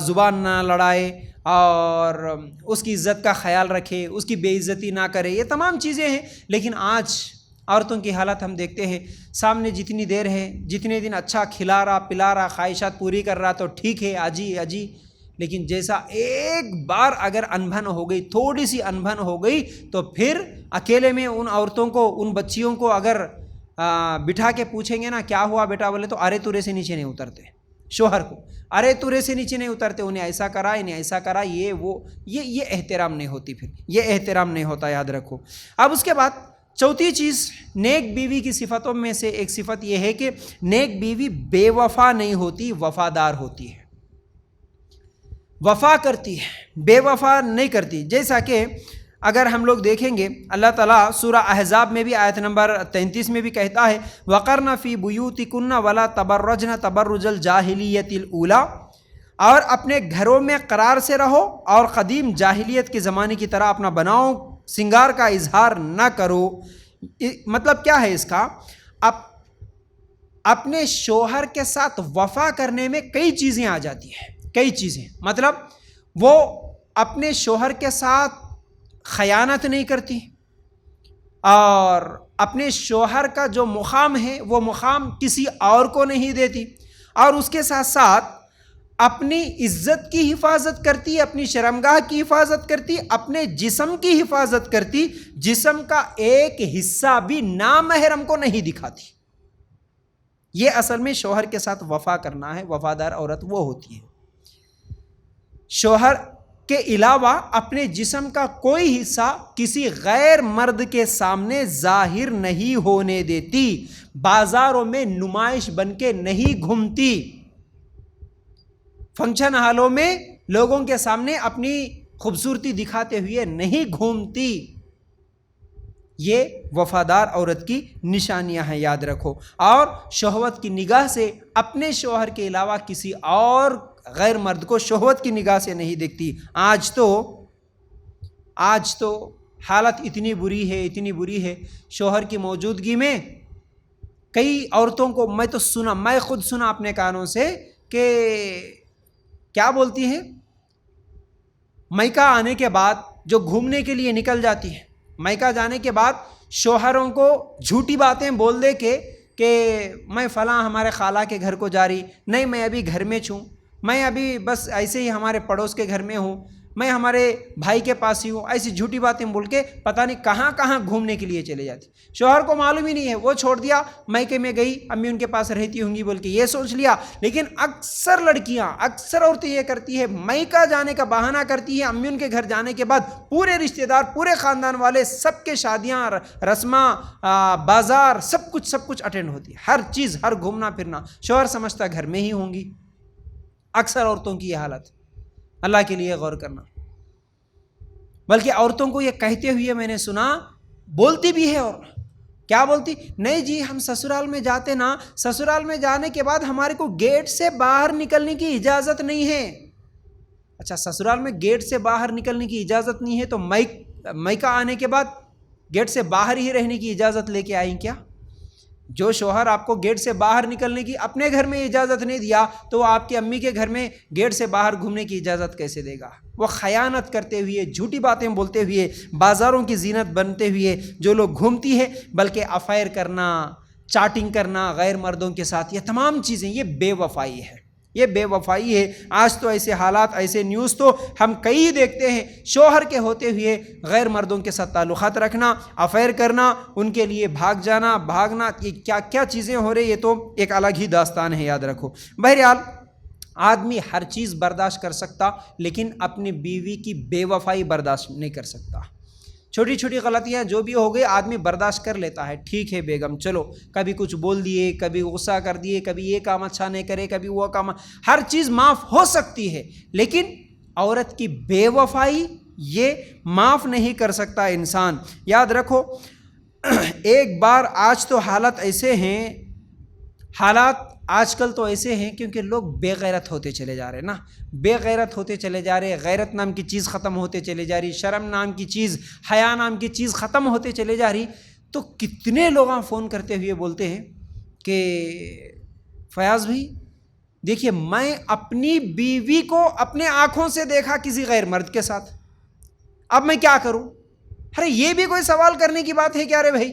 زبان نہ لڑائے اور اس کی عزت کا خیال رکھے، اس کی بے عزتی نہ کرے، یہ تمام چیزیں ہیں۔ لیکن آج عورتوں کی حالت ہم دیکھتے ہیں، سامنے جتنی دیر ہے، جتنے دن اچھا کھلا رہا پلا رہا، خواہشات پوری کر رہا تو ٹھیک ہے، اجی اجی، لیکن جیسا ایک بار اگر انبن ہو گئی، تھوڑی سی انبن ہو گئی، تو پھر اکیلے میں ان عورتوں کو، ان بچیوں کو اگر بٹھا کے پوچھیں گے نا کیا ہوا بیٹا بولے تو ارے تورے سے نیچے نہیں اترتے، شوہر کو ارے تورے سے نیچے نہیں اترتے، انہیں ایسا کرا، انہیں ایسا کرا، یہ وہ، یہ احترام نہیں ہوتی، پھر یہ احترام نہیں ہوتا، یاد رکھو۔ اب اس کے بعد چوتھی چیز نیک بیوی کی صفتوں میں سے ایک صفت یہ ہے کہ نیک بیوی بے وفا نہیں ہوتی، وفادار ہوتی ہے، وفا کرتی ہے، بے وفا نہیں کرتی۔ جیسا کہ اگر ہم لوگ دیکھیں گے، اللہ تعالیٰ سورہ احزاب میں بھی آیت نمبر 33 میں بھی کہتا ہے وَقَرْنَ فِي بُيُوتِكُنَّ وَلَا تَبَرَّجْنَ تَبَرُّجَ الْجَاهِلِيَّةِ الْأُولَىٰ، اور اپنے گھروں میں قرار سے رہو اور قدیم جاہلیت کے زمانے کی طرح اپنا بناؤ سنگار کا اظہار نہ کرو۔ مطلب کیا ہے اس کا؟ اپنے شوہر کے ساتھ وفا کرنے میں کئی چیزیں آ جاتی ہیں، کئی چیزیں، مطلب وہ اپنے شوہر کے ساتھ خیانت نہیں کرتی، اور اپنے شوہر کا جو مقام ہے وہ مقام کسی اور کو نہیں دیتی، اور اس کے ساتھ ساتھ اپنی عزت کی حفاظت کرتی، اپنی شرمگاہ کی حفاظت کرتی، اپنے جسم کی حفاظت کرتی، جسم کا ایک حصہ بھی نامحرم کو نہیں دکھاتی۔ یہ اصل میں شوہر کے ساتھ وفا کرنا ہے، وفادار عورت وہ ہوتی ہے، شوہر کے علاوہ اپنے جسم کا کوئی حصہ کسی غیر مرد کے سامنے ظاہر نہیں ہونے دیتی، بازاروں میں نمائش بن کے نہیں گھومتی، فنکشن ہالوں میں لوگوں کے سامنے اپنی خوبصورتی دکھاتے ہوئے نہیں گھومتی۔ یہ وفادار عورت کی نشانیاں ہیں، یاد رکھو۔ اور شہوت کی نگاہ سے اپنے شوہر کے علاوہ کسی اور غیر مرد کو شہوت کی نگاہ سے نہیں دیکھتی۔ آج تو حالت اتنی بری ہے، اتنی بری ہے، شوہر کی موجودگی میں کئی عورتوں کو میں خود سنا اپنے کانوں سے کہ کیا بولتی ہیں، میکہ آنے کے بعد جو گھومنے کے لیے نکل جاتی ہیں، میکہ جانے کے بعد شوہروں کو جھوٹی باتیں بول دے کہ میں فلاں ہمارے خالہ کے گھر کو جا رہی، نہیں میں ابھی گھر میں چھوں، میں ابھی بس ایسے ہی ہمارے پڑوس کے گھر میں ہوں، میں ہمارے بھائی کے پاس ہی ہوں، ایسی جھوٹی باتیں بول کے پتہ نہیں کہاں کہاں گھومنے کے لیے چلے جاتی. شوہر کو معلوم ہی نہیں ہے، وہ چھوڑ دیا، میکے میں گئی، امی ان کے پاس رہتی ہوں گی بول کے یہ سوچ لیا. لیکن اکثر لڑکیاں، اکثر عورتیں یہ کرتی ہے، میکہ جانے کا بہانہ کرتی ہے، امی ان کے گھر جانے کے بعد پورے رشتہ دار، پورے خاندان والے سب کے شادیاں، رسماں، بازار، سب کچھ اٹینڈ ہوتی ہے، ہر چیز، ہر گھومنا پھرنا. شوہر سمجھتا گھر میں ہی ہوں گی. اکثر عورتوں کی یہ حالت. اللہ کے لیے غور کرنا. بلکہ عورتوں کو یہ کہتے ہوئے میں نے سنا، بولتی بھی ہے، اور کیا بولتی؟ نہیں جی ہم سسرال میں جاتے نا، سسرال میں جانے کے بعد ہمارے کو گیٹ سے باہر نکلنے کی اجازت نہیں ہے. اچھا، سسرال میں گیٹ سے باہر نکلنے کی اجازت نہیں ہے تو میکہ آنے کے بعد گیٹ سے باہر ہی رہنے کی اجازت لے کے آئیں کیا؟ جو شوہر آپ کو گیٹ سے باہر نکلنے کی اپنے گھر میں اجازت نہیں دیا تو وہ آپ کی امی کے گھر میں گیٹ سے باہر گھومنے کی اجازت کیسے دے گا؟ وہ خیانت کرتے ہوئے، جھوٹی باتیں بولتے ہوئے، بازاروں کی زینت بنتے ہوئے جو لوگ گھومتی ہے، بلکہ افائر کرنا، چاٹنگ کرنا غیر مردوں کے ساتھ، یہ تمام چیزیں، یہ بے وفائی ہے. یہ بے وفائی ہے. آج تو ایسے حالات، ایسے نیوز تو ہم کئی دیکھتے ہیں، شوہر کے ہوتے ہوئے غیر مردوں کے ساتھ تعلقات رکھنا، افیئر کرنا، ان کے لیے بھاگ جانا، بھاگنا، یہ کیا کیا چیزیں ہو رہی، یہ تو ایک الگ ہی داستان ہے، یاد رکھو. بہرحال آدمی ہر چیز برداشت کر سکتا، لیکن اپنی بیوی کی بے وفائی برداشت نہیں کر سکتا. چھوٹی چھوٹی غلطیاں جو بھی ہو گئی آدمی برداشت کر لیتا ہے، ٹھیک ہے بیگم چلو، کبھی کچھ بول دیے، کبھی غصہ کر دیے، کبھی یہ کام اچھا نہیں کرے، کبھی وہ کام، ہر چیز معاف ہو سکتی ہے، لیکن عورت کی بے وفائی یہ معاف نہیں کر سکتا انسان. یاد رکھو ایک بار، آج تو حالات ایسے ہیں، حالات آج کل تو ایسے ہیں کیونکہ لوگ بے غیرت ہوتے چلے جا رہے نا، بے غیرت ہوتے چلے جا رہے، غیرت نام کی چیز ختم ہوتے چلے جا رہی، شرم نام کی چیز، حیا نام کی چیز ختم ہوتے چلے جا رہی. تو کتنے لوگ فون کرتے ہوئے بولتے ہیں کہ فیاض بھائی دیکھیے میں اپنی بیوی کو اپنے آنکھوں سے دیکھا کسی غیر مرد کے ساتھ، اب میں کیا کروں؟ ارے یہ بھی کوئی سوال کرنے کی بات ہے کیا رے بھائی؟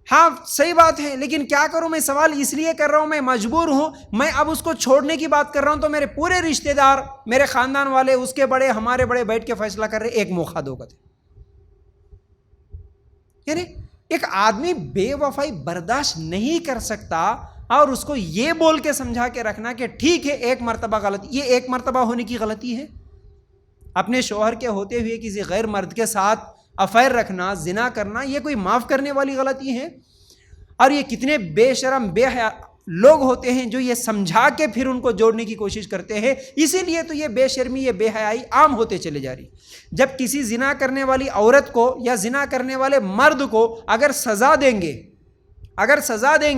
ہاں صحیح بات ہے، لیکن کیا کروں؟ میں سوال اس لیے کر رہا ہوں، میں مجبور ہوں. میں اب اس کو چھوڑنے کی بات کر رہا ہوں تو میرے پورے رشتہ دار، میرے خاندان والے، اس کے بڑے، ہمارے بڑے بیٹھ کے فیصلہ کر رہے، ایک موقع دو گے. یعنی ایک آدمی بے وفائی برداشت نہیں کر سکتا اور اس کو یہ بول کے سمجھا کے رکھنا کہ ٹھیک ہے ایک مرتبہ غلطی، یہ ایک مرتبہ ہونے کی غلطی ہے. اپنے شوہر کے ہوتے ہوئے کسی غیر مرد کے ساتھ افیئر رکھنا، زنا کرنا، یہ کوئی معاف کرنے والی غلطی ہے؟ اور یہ کتنے بے شرم، بے حیا لوگ ہوتے ہیں جو یہ سمجھا کے پھر ان کو جوڑنے کی کوشش کرتے ہیں. اسی لیے تو یہ بے شرمی، یہ بے حیائی عام ہوتے چلے جا رہی. جب کسی زنا کرنے والی عورت کو یا زنا کرنے والے مرد کو اگر سزا دیں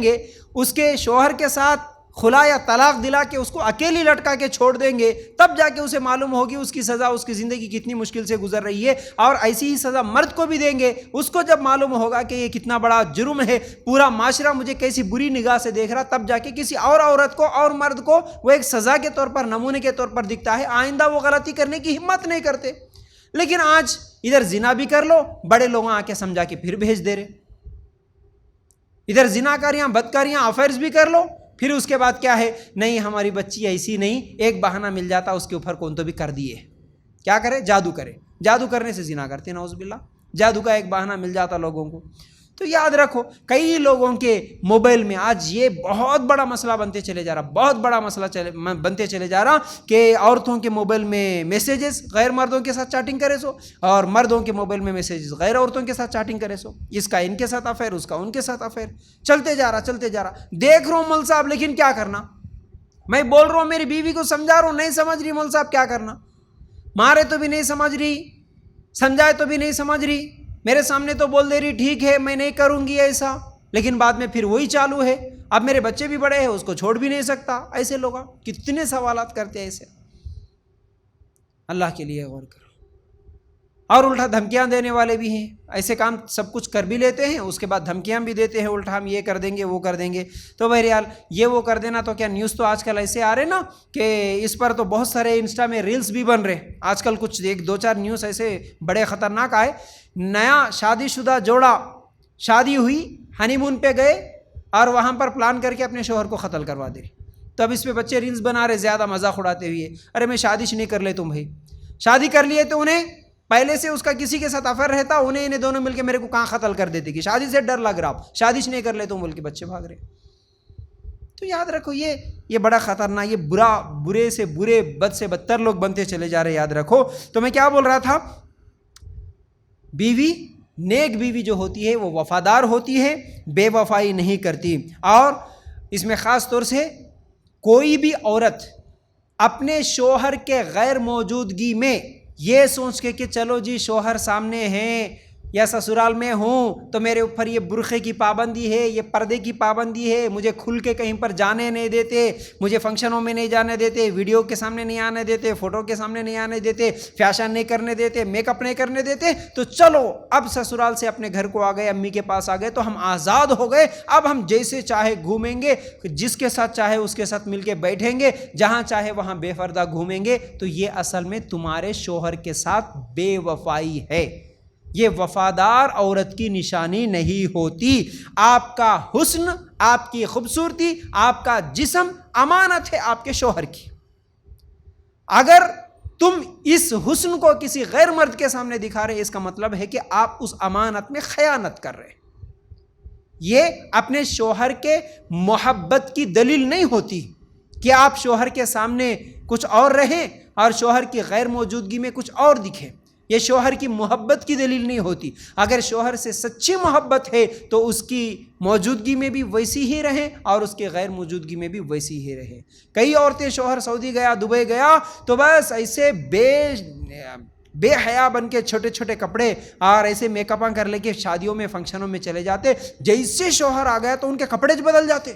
گے، اس کے شوہر کے ساتھ خلا یا طلاق دلا کے اس کو اکیلی لٹکا کے چھوڑ دیں گے، تب جا کے اسے معلوم ہوگی اس کی سزا، اس کی زندگی کتنی مشکل سے گزر رہی ہے. اور ایسی ہی سزا مرد کو بھی دیں گے، اس کو جب معلوم ہوگا کہ یہ کتنا بڑا جرم ہے، پورا معاشرہ مجھے کیسی بری نگاہ سے دیکھ رہا، تب جا کے کسی اور عورت کو اور مرد کو وہ ایک سزا کے طور پر، نمونے کے طور پر دکھتا ہے. آئندہ وہ غلطی کرنے کی ہمت نہیں کرتے. لیکن آج ادھر زنا بھی کر لو، بڑے لوگ آ کے سمجھا کے پھر بھیج دے رہے، ادھر زنا کاریاں، بدکاریاں، افیئرز بھی کر لو، پھر اس کے بعد کیا ہے؟ نہیں ہماری بچی ایسی نہیں، ایک بہانہ مل جاتا اس کے اوپر کون تو بھی کر دیے. کیا کرے؟ جادو کرے. جادو کرنے سے زنا کرتے، نعوذ باللہ. جادو کا ایک بہانہ مل جاتا لوگوں کو. تو یاد رکھو کئی لوگوں کے موبائل میں آج یہ بہت بڑا مسئلہ بنتے چلے جا رہا، بہت بڑا مسئلہ بنتے چلے جا رہا کہ عورتوں کے موبائل میں میسیجز غیر مردوں کے ساتھ چیٹنگ کرے سو، اور مردوں کے موبائل میں میسیجز غیر عورتوں کے ساتھ چیٹنگ کرے سو. اس کا ان کے ساتھ افیئر، اس کا ان کے ساتھ افیئر، چلتے جا رہا. دیکھ رہا ہوں مول صاحب، لیکن کیا کرنا؟ میں بول رہا ہوں، میری بیوی کو سمجھا رہا ہوں، نہیں سمجھ رہی. مول صاحب کیا کرنا؟ مارے تو بھی نہیں سمجھ رہی، سمجھائے تو بھی نہیں سمجھ رہی، میرے سامنے تو بول دے رہی ٹھیک ہے میں نہیں کروں گی ایسا، لیکن بعد میں پھر وہی چالو ہے. اب میرے بچے بھی بڑے ہیں، اس کو چھوڑ بھی نہیں سکتا. ایسے لوگ کتنے سوالات کرتے ہیں ایسے. اللہ کے لیے غور کرو. اور الٹا دھمکیاں دینے والے بھی ہیں، ایسے کام سب کچھ کر بھی لیتے ہیں، اس کے بعد دھمکیاں بھی دیتے ہیں، الٹا ہم یہ کر دیں گے، وہ کر دیں گے. تو بہرحال یہ وہ کر دینا تو کیا، نیوز تو آج کل ایسے آ رہے نا کہ اس پر تو بہت سارے انسٹا میں ریلز بھی بن رہے. آج کل کچھ ایک دو چار نیوز ایسے بڑے خطرناک آئے. نیا شادی شدہ جوڑا، شادی ہوئی، ہنی مون پہ گئے اور وہاں پر پلان کر کے اپنے شوہر کو قتل کروا دے. تو اب اس پہ بچے ریلز بنا رہے، زیادہ مذاق اڑاتے ہوئے، ارے میں شادی نہیں کر لے تم بھائی. شادی کر لیے تو انہیں پہلے سے اس کا کسی کے ساتھ افیئر رہتا، انہیں دونوں مل کے میرے کو کہاں قتل کر دیتے کہ شادی سے ڈر لگ رہا، شادی نہیں کر لے تو بول کے بچے بھاگ رہے. تو یاد رکھو یہ بڑا خطرناک، یہ برے سے برے، بد سے بدتر لوگ بنتے چلے جا رہے. یاد رکھو. تو میں کیا بول رہا تھا، بیوی، نیک بیوی جو ہوتی ہے وہ وفادار ہوتی ہے، بے وفائی نہیں کرتی. اور اس میں خاص طور سے کوئی بھی عورت اپنے شوہر کے غیر موجودگی میں یہ سوچ کے کہ چلو جی شوہر سامنے ہیں یا سسرال میں ہوں تو میرے اوپر یہ برقعے کی پابندی ہے، یہ پردے کی پابندی ہے، مجھے کھل کے کہیں پر جانے نہیں دیتے، مجھے فنکشنوں میں نہیں جانے دیتے، ویڈیو کے سامنے نہیں آنے دیتے، فوٹو کے سامنے نہیں آنے دیتے، فیشن نہیں کرنے دیتے، میک اپ نہیں کرنے دیتے، تو چلو اب سسرال سے اپنے گھر کو آ گئے، امی کے پاس آ گئے تو ہم آزاد ہو گئے، اب ہم جیسے چاہے گھومیں گے، جس کے ساتھ چاہے اس کے ساتھ مل کے بیٹھیں گے، جہاں چاہے وہاں بے پردہ گھومیں گے. تو یہ اصل میں تمہارے شوہر کے ساتھ بے وفائی ہے. یہ وفادار عورت کی نشانی نہیں ہوتی. آپ کا حسن، آپ کی خوبصورتی، آپ کا جسم امانت ہے آپ کے شوہر کی. اگر تم اس حسن کو کسی غیر مرد کے سامنے دکھا رہے، اس کا مطلب ہے کہ آپ اس امانت میں خیانت کر رہے. یہ اپنے شوہر کے محبت کی دلیل نہیں ہوتی کہ آپ شوہر کے سامنے کچھ اور رہیں اور شوہر کی غیر موجودگی میں کچھ اور دکھیں. یہ شوہر کی محبت کی دلیل نہیں ہوتی. اگر شوہر سے سچی محبت ہے تو اس کی موجودگی میں بھی ویسی ہی رہیں اور اس کے غیر موجودگی میں بھی ویسی ہی رہیں. کئی عورتیں شوہر سعودی گیا، دبئی گیا تو بس ایسے بے حیا بن کے چھوٹے چھوٹے کپڑے اور ایسے میک اپاں کر لے کے شادیوں میں فنکشنوں میں چلے جاتے. جیسے شوہر آ گیا تو ان کے کپڑے بدل جاتے،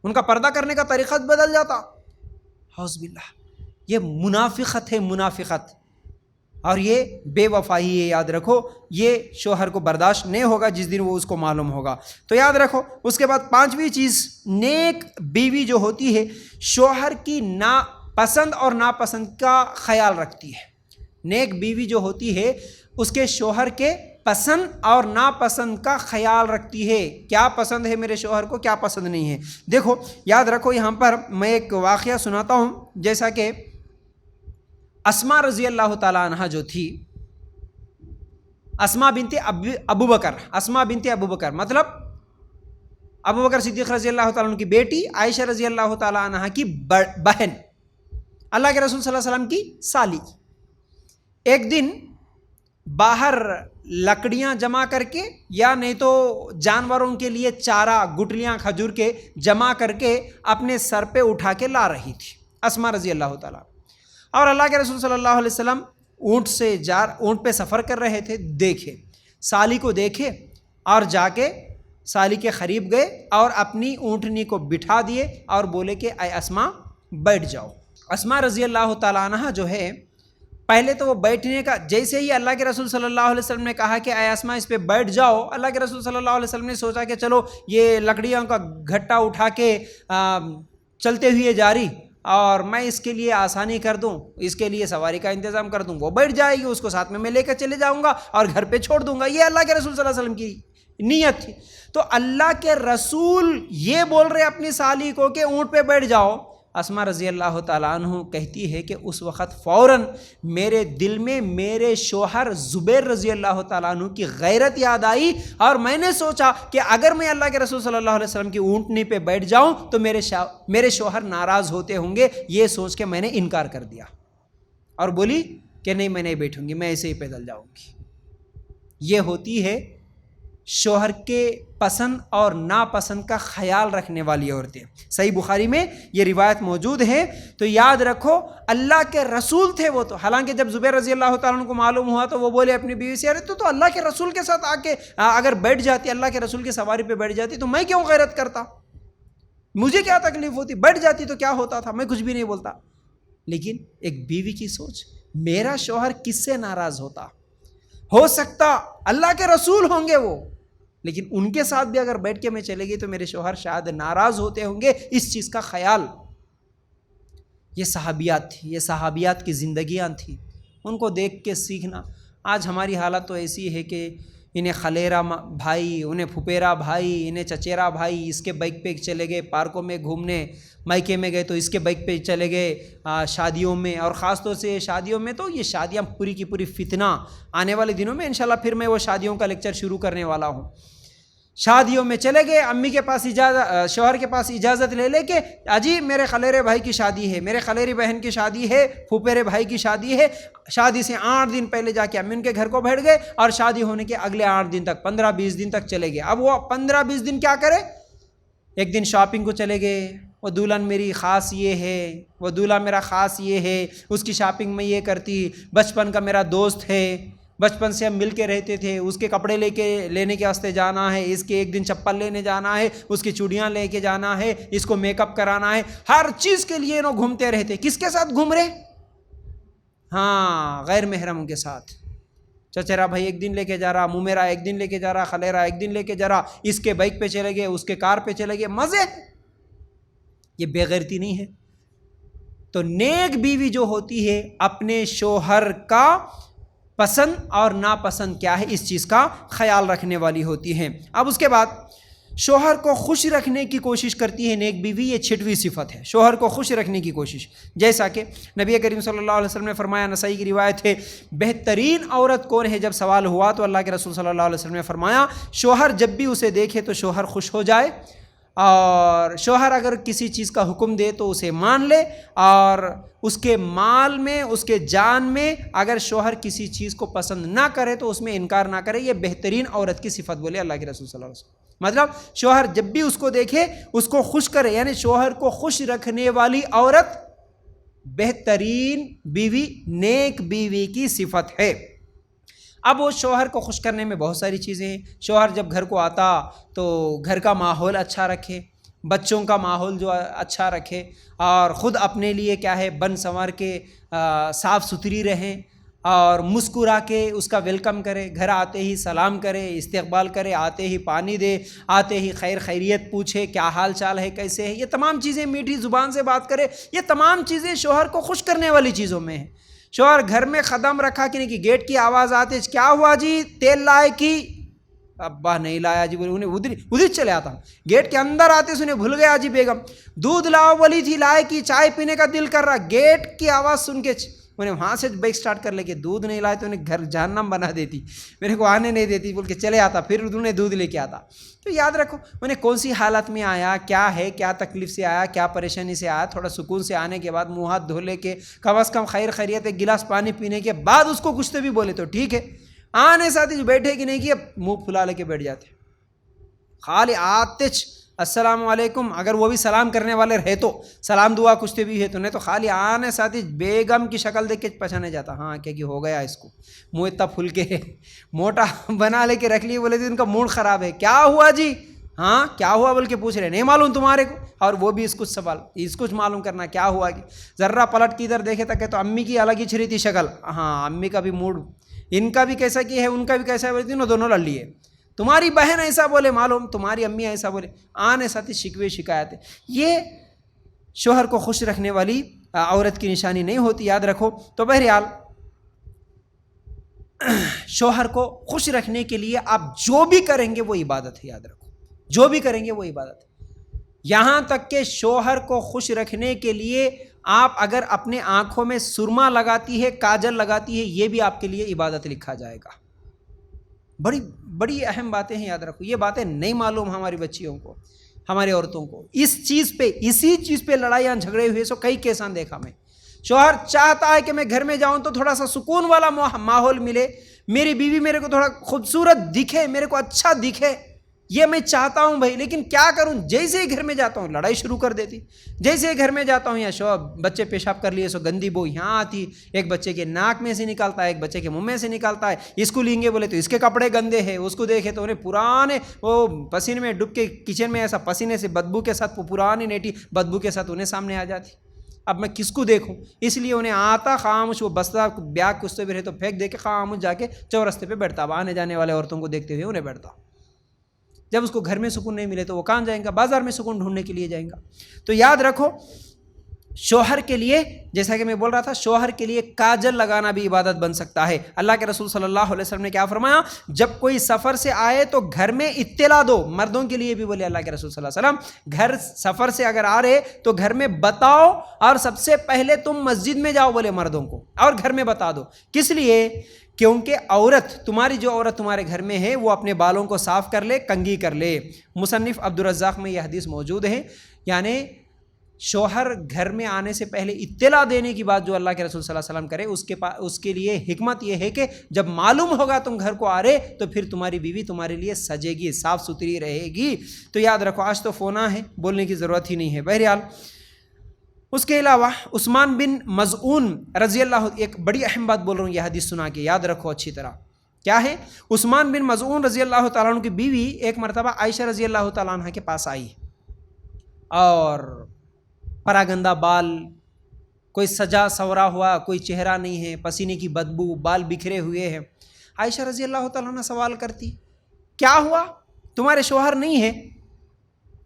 ان کا پردہ کرنے کا طریقہ بدل جاتا. اعوذ باللہ. یہ منافقت ہے، منافقت، اور یہ بے وفائی ہے. یاد رکھو یہ شوہر کو برداشت نہیں ہوگا جس دن وہ اس کو معلوم ہوگا. تو یاد رکھو. اس کے بعد پانچویں چیز، نیک بیوی جو ہوتی ہے شوہر کی پسند اور ناپسند کا خیال رکھتی ہے. نیک بیوی جو ہوتی ہے اس کے شوہر کے پسند اور ناپسند کا خیال رکھتی ہے. کیا پسند ہے میرے شوہر کو، کیا پسند نہیں ہے. دیکھو یاد رکھو، یہاں پر میں ایک واقعہ سناتا ہوں. جیسا کہ اسماء رضی اللہ تعالی عنہ جو تھی، اسماء بنت ابو بکر، مطلب ابو بکر صدیق رضی اللہ تعالیٰ عنہ کی بیٹی، عائشہ رضی اللہ تعالی عنہ کی بہن، اللہ کے رسول صلی اللہ علیہ وسلم کی سالی. ایک دن باہر لکڑیاں جمع کر کے یا نہیں تو جانوروں کے لیے چارہ، گٹلیاں کھجور کے جمع کر کے اپنے سر پہ اٹھا کے لا رہی تھی اسماء رضی اللہ تعالیٰ. اور اللہ کے رسول صلی اللہ علیہ وسلم اونٹ پہ سفر کر رہے تھے. دیکھے سالی کو، دیکھے اور جا کے سالی کے قریب گئے اور اپنی اونٹنی کو بٹھا دیے اور بولے کہ اے اسماء بیٹھ جاؤ. اسماء رضی اللہ تعالیٰ عنہ جو ہے، پہلے تو وہ بیٹھنے کا، جیسے ہی اللہ کے رسول صلی اللہ علیہ وسلم نے کہا کہ اے اسماء اس پہ بیٹھ جاؤ، اللہ کے رسول صلی اللہ علیہ وسلم نے سوچا کہ چلو یہ لکڑیوں کا گھٹا اٹھا کے چلتے ہوئے جاری، اور میں اس کے لیے آسانی کر دوں، اس کے لیے سواری کا انتظام کر دوں، وہ بیٹھ جائے گی، اس کو ساتھ میں لے کر چلے جاؤں گا اور گھر پہ چھوڑ دوں گا. یہ اللہ کے رسول صلی اللہ علیہ وسلم کی نیت تھی. تو اللہ کے رسول یہ بول رہے اپنی سالی کو کہ اونٹ پہ بیٹھ جاؤ. اسماء رضی اللہ تعالیٰ عنہ کہتی ہے کہ اس وقت فوراً میرے دل میں میرے شوہر زبیر رضی اللہ تعالیٰ عنہ کی غیرت یاد آئی، اور میں نے سوچا کہ اگر میں اللہ کے رسول صلی اللہ علیہ وسلم کی اونٹنی پہ بیٹھ جاؤں تو میرے شوہر ناراض ہوتے ہوں گے. یہ سوچ کے میں نے انکار کر دیا اور بولی کہ نہیں، میں نہیں بیٹھوں گی، میں ایسے ہی پیدل جاؤں گی. یہ ہوتی ہے شوہر کے پسند اور ناپسند کا خیال رکھنے والی عورتیں. صحیح بخاری میں یہ روایت موجود ہے. تو یاد رکھو اللہ کے رسول تھے وہ تو، حالانکہ جب زبیر رضی اللہ تعالیٰ عنہ کو معلوم ہوا تو وہ بولے اپنی بیوی سے، ارے تو اللہ کے رسول کے ساتھ آ کے اگر بیٹھ جاتی، اللہ کے رسول کی سواری پہ بیٹھ جاتی تو میں کیوں غیرت کرتا، مجھے کیا تکلیف ہوتی، بیٹھ جاتی تو کیا ہوتا تھا، میں کچھ بھی نہیں بولتا. لیکن ایک بیوی کی سوچ، میرا شوہر کس سے ناراض ہوتا، ہو سکتا اللہ کے رسول ہوں گے وہ، لیکن ان کے ساتھ بھی اگر بیٹھ کے میں چلے گی تو میرے شوہر شاید ناراض ہوتے ہوں گے. اس چیز کا خیال. یہ صحابیات تھی، یہ صحابیات کی زندگیاں تھیں، ان کو دیکھ کے سیکھنا. آج ہماری حالت تو ایسی ہے کہ انہیں خلیرا بھائی، انہیں پھپھیرا بھائی، انہیں چچیرا بھائی اس کے بائک پہ چلے گئے پارکوں میں گھومنے، مائکے میں گئے تو اس کے بائک پہ چلے گئے شادیوں میں، اور خاص طور سے شادیوں میں تو یہ شادیاں پوری کی پوری فتنہ، آنے والے دنوں میں انشاءاللہ پھر میں وہ شادیوں کا لیکچر شروع کرنے والا ہوں۔ شادیوں میں چلے گئے، امی کے پاس شوہر کے پاس اجازت لے کے اجی میرے خلیرے بھائی کی شادی ہے، میرے خلیری بہن کی شادی ہے، پھوپھیرے بھائی کی شادی ہے، شادی سے 8 دن پہلے جا کے امی ان کے گھر کو بیٹھ گئے، اور شادی ہونے کے اگلے 8 دن تک 15-20 دن تک چلے گئے۔ اب وہ 15-20 دن کیا کرے؟ ایک دن شاپنگ کو چلے گئے، وہ دلہن میری خاص یہ ہے، وہ دولہا میرا خاص یہ ہے، اس کی شاپنگ میں یہ کرتی، بچپن کا میرا دوست ہے، بچپن سے ہم مل کے رہتے تھے، اس کے کپڑے لینے کے واسطے جانا ہے، اس کے ایک دن چپل لینے جانا ہے، اس کی چوڑیاں لے کے جانا ہے، اس کو میک اپ کرانا ہے، ہر چیز کے لیے انہوں گھومتے رہتے۔ کس کے ساتھ گھوم رہے؟ ہاں، غیر محرم کے ساتھ۔ چچیرا بھائی ایک دن لے کے جا رہا، ممیرا ایک دن لے کے جا رہا، خلیرا ایک دن لے کے جا رہا، اس کے بائک پہ چلے گئے، اس کے کار پہ چلے گئے، مزے۔ یہ بے غیرتی نہیں ہے؟ تو نیک بیوی جو ہوتی ہے اپنے شوہر کا پسند اور ناپسند کیا ہے اس چیز کا خیال رکھنے والی ہوتی ہیں۔ اب اس کے بعد شوہر کو خوش رکھنے کی کوشش کرتی ہے نیک بیوی، یہ 6ویں صفت ہے، شوہر کو خوش رکھنے کی کوشش۔ جیسا کہ نبی کریم صلی اللہ علیہ وسلم نے فرمایا، نسائی کی روایت ہے، بہترین عورت کون ہے؟ جب سوال ہوا تو اللہ کے رسول صلی اللہ علیہ وسلم نے فرمایا، شوہر جب بھی اسے دیکھے تو شوہر خوش ہو جائے، اور شوہر اگر کسی چیز کا حکم دے تو اسے مان لے، اور اس کے مال میں، اس کے جان میں اگر شوہر کسی چیز کو پسند نہ کرے تو اس میں انکار نہ کرے۔ یہ بہترین عورت کی صفت بولے اللہ کے رسول صلی اللہ علیہ وسلم۔ مطلب شوہر جب بھی اس کو دیکھے اس کو خوش کرے، یعنی شوہر کو خوش رکھنے والی عورت بہترین بیوی، نیک بیوی کی صفت ہے۔ اب وہ شوہر کو خوش کرنے میں بہت ساری چیزیں ہیں۔ شوہر جب گھر کو آتا تو گھر کا ماحول اچھا رکھے، بچوں کا ماحول جو اچھا رکھے، اور خود اپنے لیے کیا ہے بن سنور کے صاف ستھری رہیں، اور مسکرا کے اس کا ویلکم کرے، گھر آتے ہی سلام کرے، استقبال کرے، آتے ہی پانی دے، آتے ہی خیر خیریت پوچھے، کیا حال چال ہے، کیسے ہے، یہ تمام چیزیں، میٹھی زبان سے بات کرے، یہ تمام چیزیں شوہر کو خوش کرنے والی چیزوں میں ہیں۔ شوہر گھر میں قدم رکھا کہ نہیں کہ گیٹ کی آواز آتے، کیا ہوا جی تیل لائے کی؟ ابا نہیں لایا جی، بولے انہیں ادھر چلے آتا ہوں۔ گیٹ کے اندر آتے سنے بھول گیا جی بیگم، دودھ لاؤ بولی تھی لائے کی، چائے پینے کا دل کر رہا، گیٹ کی آواز سن کے انہیں وہاں سے بائک سٹارٹ کر لے کے دودھ نہیں لائے تو انہیں گھر جہنم بنا دیتی، میرے کو آنے نہیں دیتی بول کے چلے آتا، پھر انہیں دودھ لے کے آتا۔ تو یاد رکھو انہیں کون سی حالت میں آیا، کیا ہے، کیا تکلیف سے آیا، کیا پریشانی سے آیا، تھوڑا سکون سے آنے کے بعد منہ ہاتھ دھو لے کے کم از کم خیر خیریت ایک گلاس پانی پینے کے بعد اس کو کچھ تو بھی بولے تو ٹھیک ہے۔ آنے ساتھ جو بیٹھے کہ نہیں کہ منہ پھلا لے کے بیٹھ جاتے، خالی آتش السلام علیکم، اگر وہ بھی سلام کرنے والے رہے تو سلام دعا کچھ بھی ہے تو، نہیں تو خالی آنے ساتھ ہی بیگم کی شکل دیکھ کے پہچانے جاتا، ہاں کیا ہو گیا اس کو، منہ اتنا پھل کے موٹا بنا لے کے رکھ لیے، بولے تھے ان کا موڈ خراب ہے، کیا ہوا جی، ہاں کیا ہوا بول کے پوچھ رہے، نہیں معلوم تمہارے کو، اور وہ بھی اس کچھ سوال، اس کچھ معلوم کرنا کیا ہوا، کہ ذرہ پلٹ کے ادھر دیکھے تک تو امی کی الگ ہی چھری تھی شکل، ہاں امی کا بھی موڈ، ان کا بھی کیسا کی ہے، ان کا بھی کیسا ہے، بولتی دونوں لڑ لیے، تمہاری بہن ایسا بولے معلوم، تمہاری امی ایسا بولے، آنے ساتھی شکوے شکایتیں، یہ شوہر کو خوش رکھنے والی عورت کی نشانی نہیں ہوتی، یاد رکھو۔ تو بہرحال شوہر کو خوش رکھنے کے لیے آپ جو بھی کریں گے وہ عبادت ہے، یاد رکھو جو بھی کریں گے وہ عبادت ہے، یہاں تک کہ شوہر کو خوش رکھنے کے لیے آپ اگر اپنے آنکھوں میں سرما لگاتی ہے، کاجل لگاتی ہے، یہ بھی آپ کے لیے عبادت لکھا جائے گا۔ بڑی بڑی اہم باتیں ہیں، یاد رکھو، یہ باتیں نہیں معلوم ہماری بچیوں کو، ہماری عورتوں کو، اسی چیز پہ لڑائیاں جھگڑے ہوئے سو کئی کیسان دیکھا میں۔ شوہر چاہتا ہے کہ میں گھر میں جاؤں تو تھوڑا سا سکون والا ماحول ملے، میری بیوی میرے کو تھوڑا خوبصورت دکھے، میرے کو اچھا دکھے، یہ میں چاہتا ہوں بھائی، لیکن کیا کروں، جیسے ہی گھر میں جاتا ہوں لڑائی شروع کر دیتی، جیسے ہی گھر میں جاتا ہوں یا بچے پیشاب کر لیے سو گندی بو یہاں آتی، ایک بچے کے ناک میں سے نکالتا ہے، ایک بچے کے منہ میں سے نکالتا ہے، اس کو لیں گے بولے تو اس کے کپڑے گندے ہیں، اس کو دیکھے تو انہیں پرانے وہ پسینے میں ڈب کے کچن میں ایسا پسینے سے بدبو کے ساتھ پرانی نیٹی بدبو کے ساتھ انہیں سامنے آ جاتی، اب میں کس کو دیکھوں، اس لیے انہیں آتا خاموش وہ بستا بیاگ کچھ تو بھی رہے تو پھینک دے کے خاموش جا کے چورستے پہ بیٹھتا، اب آنے جانے والے عورتوں کو دیکھتے ہوئے انہیں بیٹھتا۔ جب اس کو گھر میں سکون نہیں ملے تو وہ کہاں جائیں گا، بازار میں سکون ڈھونڈنے کے لیے جائیں گا۔ تو یاد رکھو شوہر کے لیے، جیسا کہ میں بول رہا تھا، شوہر کے لیے کاجل لگانا بھی عبادت بن سکتا ہے۔ اللہ کے رسول صلی اللہ علیہ وسلم نے کیا فرمایا؟ جب کوئی سفر سے آئے تو گھر میں اطلاع دو، مردوں کے لیے بھی بولے اللہ کے رسول صلی اللہ علیہ وسلم، گھر سفر سے اگر آ رہے تو گھر میں بتاؤ، اور سب سے پہلے تم مسجد میں جاؤ بولے مردوں کو، اور گھر میں بتا دو۔ کس لیے؟ کیونکہ عورت، تمہاری جو عورت تمہارے گھر میں ہے، وہ اپنے بالوں کو صاف کر لے، کنگھی کر لے۔ مصنف عبدالرزاق میں یہ حدیث موجود ہے، یعنی شوہر گھر میں آنے سے پہلے اطلاع دینے کی بات جو اللہ کے رسول صلی اللہ علیہ وسلم کرے، اس کے لیے حکمت یہ ہے کہ جب معلوم ہوگا تم گھر کو آ رہے تو پھر تمہاری بیوی تمہارے لیے سجے گی، صاف ستھری رہے گی۔ تو یاد رکھو، آج تو فونا ہے، بولنے کی ضرورت ہی نہیں ہے۔ بہرحال اس کے علاوہ عثمان بن مظعون رضی اللہ، ایک بڑی اہم بات بول رہا ہوں، یہ حدیث سنا کے یاد رکھو اچھی طرح، کیا ہے؟ عثمان بن مظعون رضی اللہ تعالیٰ عنہ کی بیوی ایک مرتبہ عائشہ رضی اللہ تعالیٰ عنہ کے پاس آئی، اور پراگندہ بال، کوئی سجا سورا ہوا کوئی چہرہ نہیں ہے، پسینے کی بدبو، بال بکھرے ہوئے ہیں۔ عائشہ رضی اللہ تعالیٰ عنہ سوال کرتی، کیا ہوا؟ تمہارے شوہر نہیں ہے؟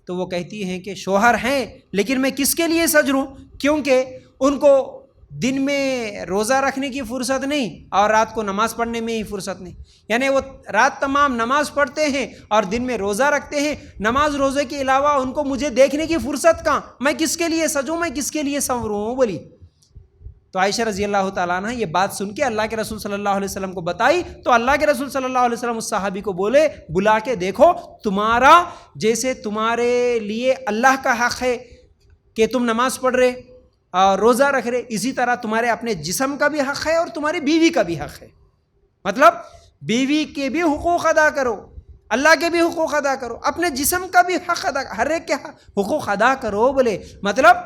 تو وہ کہتی ہیں کہ شوہر ہیں، لیکن میں کس کے لیے سجروں؟ کیونکہ ان کو دن میں روزہ رکھنے کی فرصت نہیں، اور رات کو نماز پڑھنے میں ہی فرصت نہیں، یعنی وہ رات تمام نماز پڑھتے ہیں اور دن میں روزہ رکھتے ہیں، نماز روزے کے علاوہ ان کو مجھے دیکھنے کی فرصت کہاں؟ میں کس کے لیے سجوں، میں کس کے لیے سنوروں بولی۔ تو عائشہ رضی اللہ تعالیٰ عنہ یہ بات سن کے اللہ کے رسول صلی اللہ علیہ وسلم کو بتائی، تو اللہ کے رسول صلی اللہ علیہ وسلم اس صحابی کو بولے، بلا کے دیکھو، تمہارا جیسے تمہارے لیے اللہ کا حق ہے کہ تم نماز پڑھ رہے اور روزہ رکھ رہے، اسی طرح تمہارے اپنے جسم کا بھی حق ہے اور تمہاری بیوی کا بھی حق ہے۔ مطلب بیوی کے بھی حقوق ادا کرو، اللہ کے بھی حقوق ادا کرو، اپنے جسم کا بھی حق ادا، ہر ایک کے حقوق ادا کرو بولے، مطلب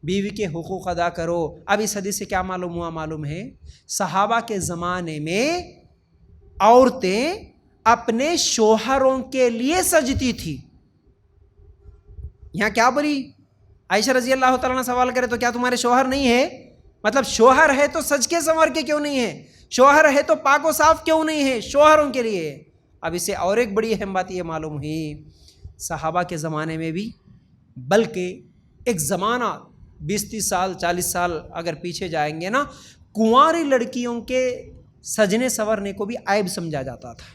بیوی کے حقوق ادا کرو۔ اب اس حدیث سے کیا معلوم ہوا؟ معلوم ہے صحابہ کے زمانے میں عورتیں اپنے شوہروں کے لیے سجتی تھی۔ یہاں کیا بولی؟ عائشہ رضی اللہ تعالیٰ عنہ سوال کرے تو کیا تمہارے شوہر نہیں ہے؟ مطلب شوہر ہے تو سج کے سنور کے کیوں نہیں ہے؟ شوہر ہے تو پاک و صاف کیوں نہیں ہے؟ شوہروں کے لیے۔ اب اس سے اور ایک بڑی اہم بات یہ معلوم ہوئی، صحابہ کے زمانے میں بھی، بلکہ ایک زمانہ 20-30 سال 40 سال اگر پیچھے جائیں گے نا، کنواری لڑکیوں کے سجنے سنورنے کو بھی عیب سمجھا جاتا تھا۔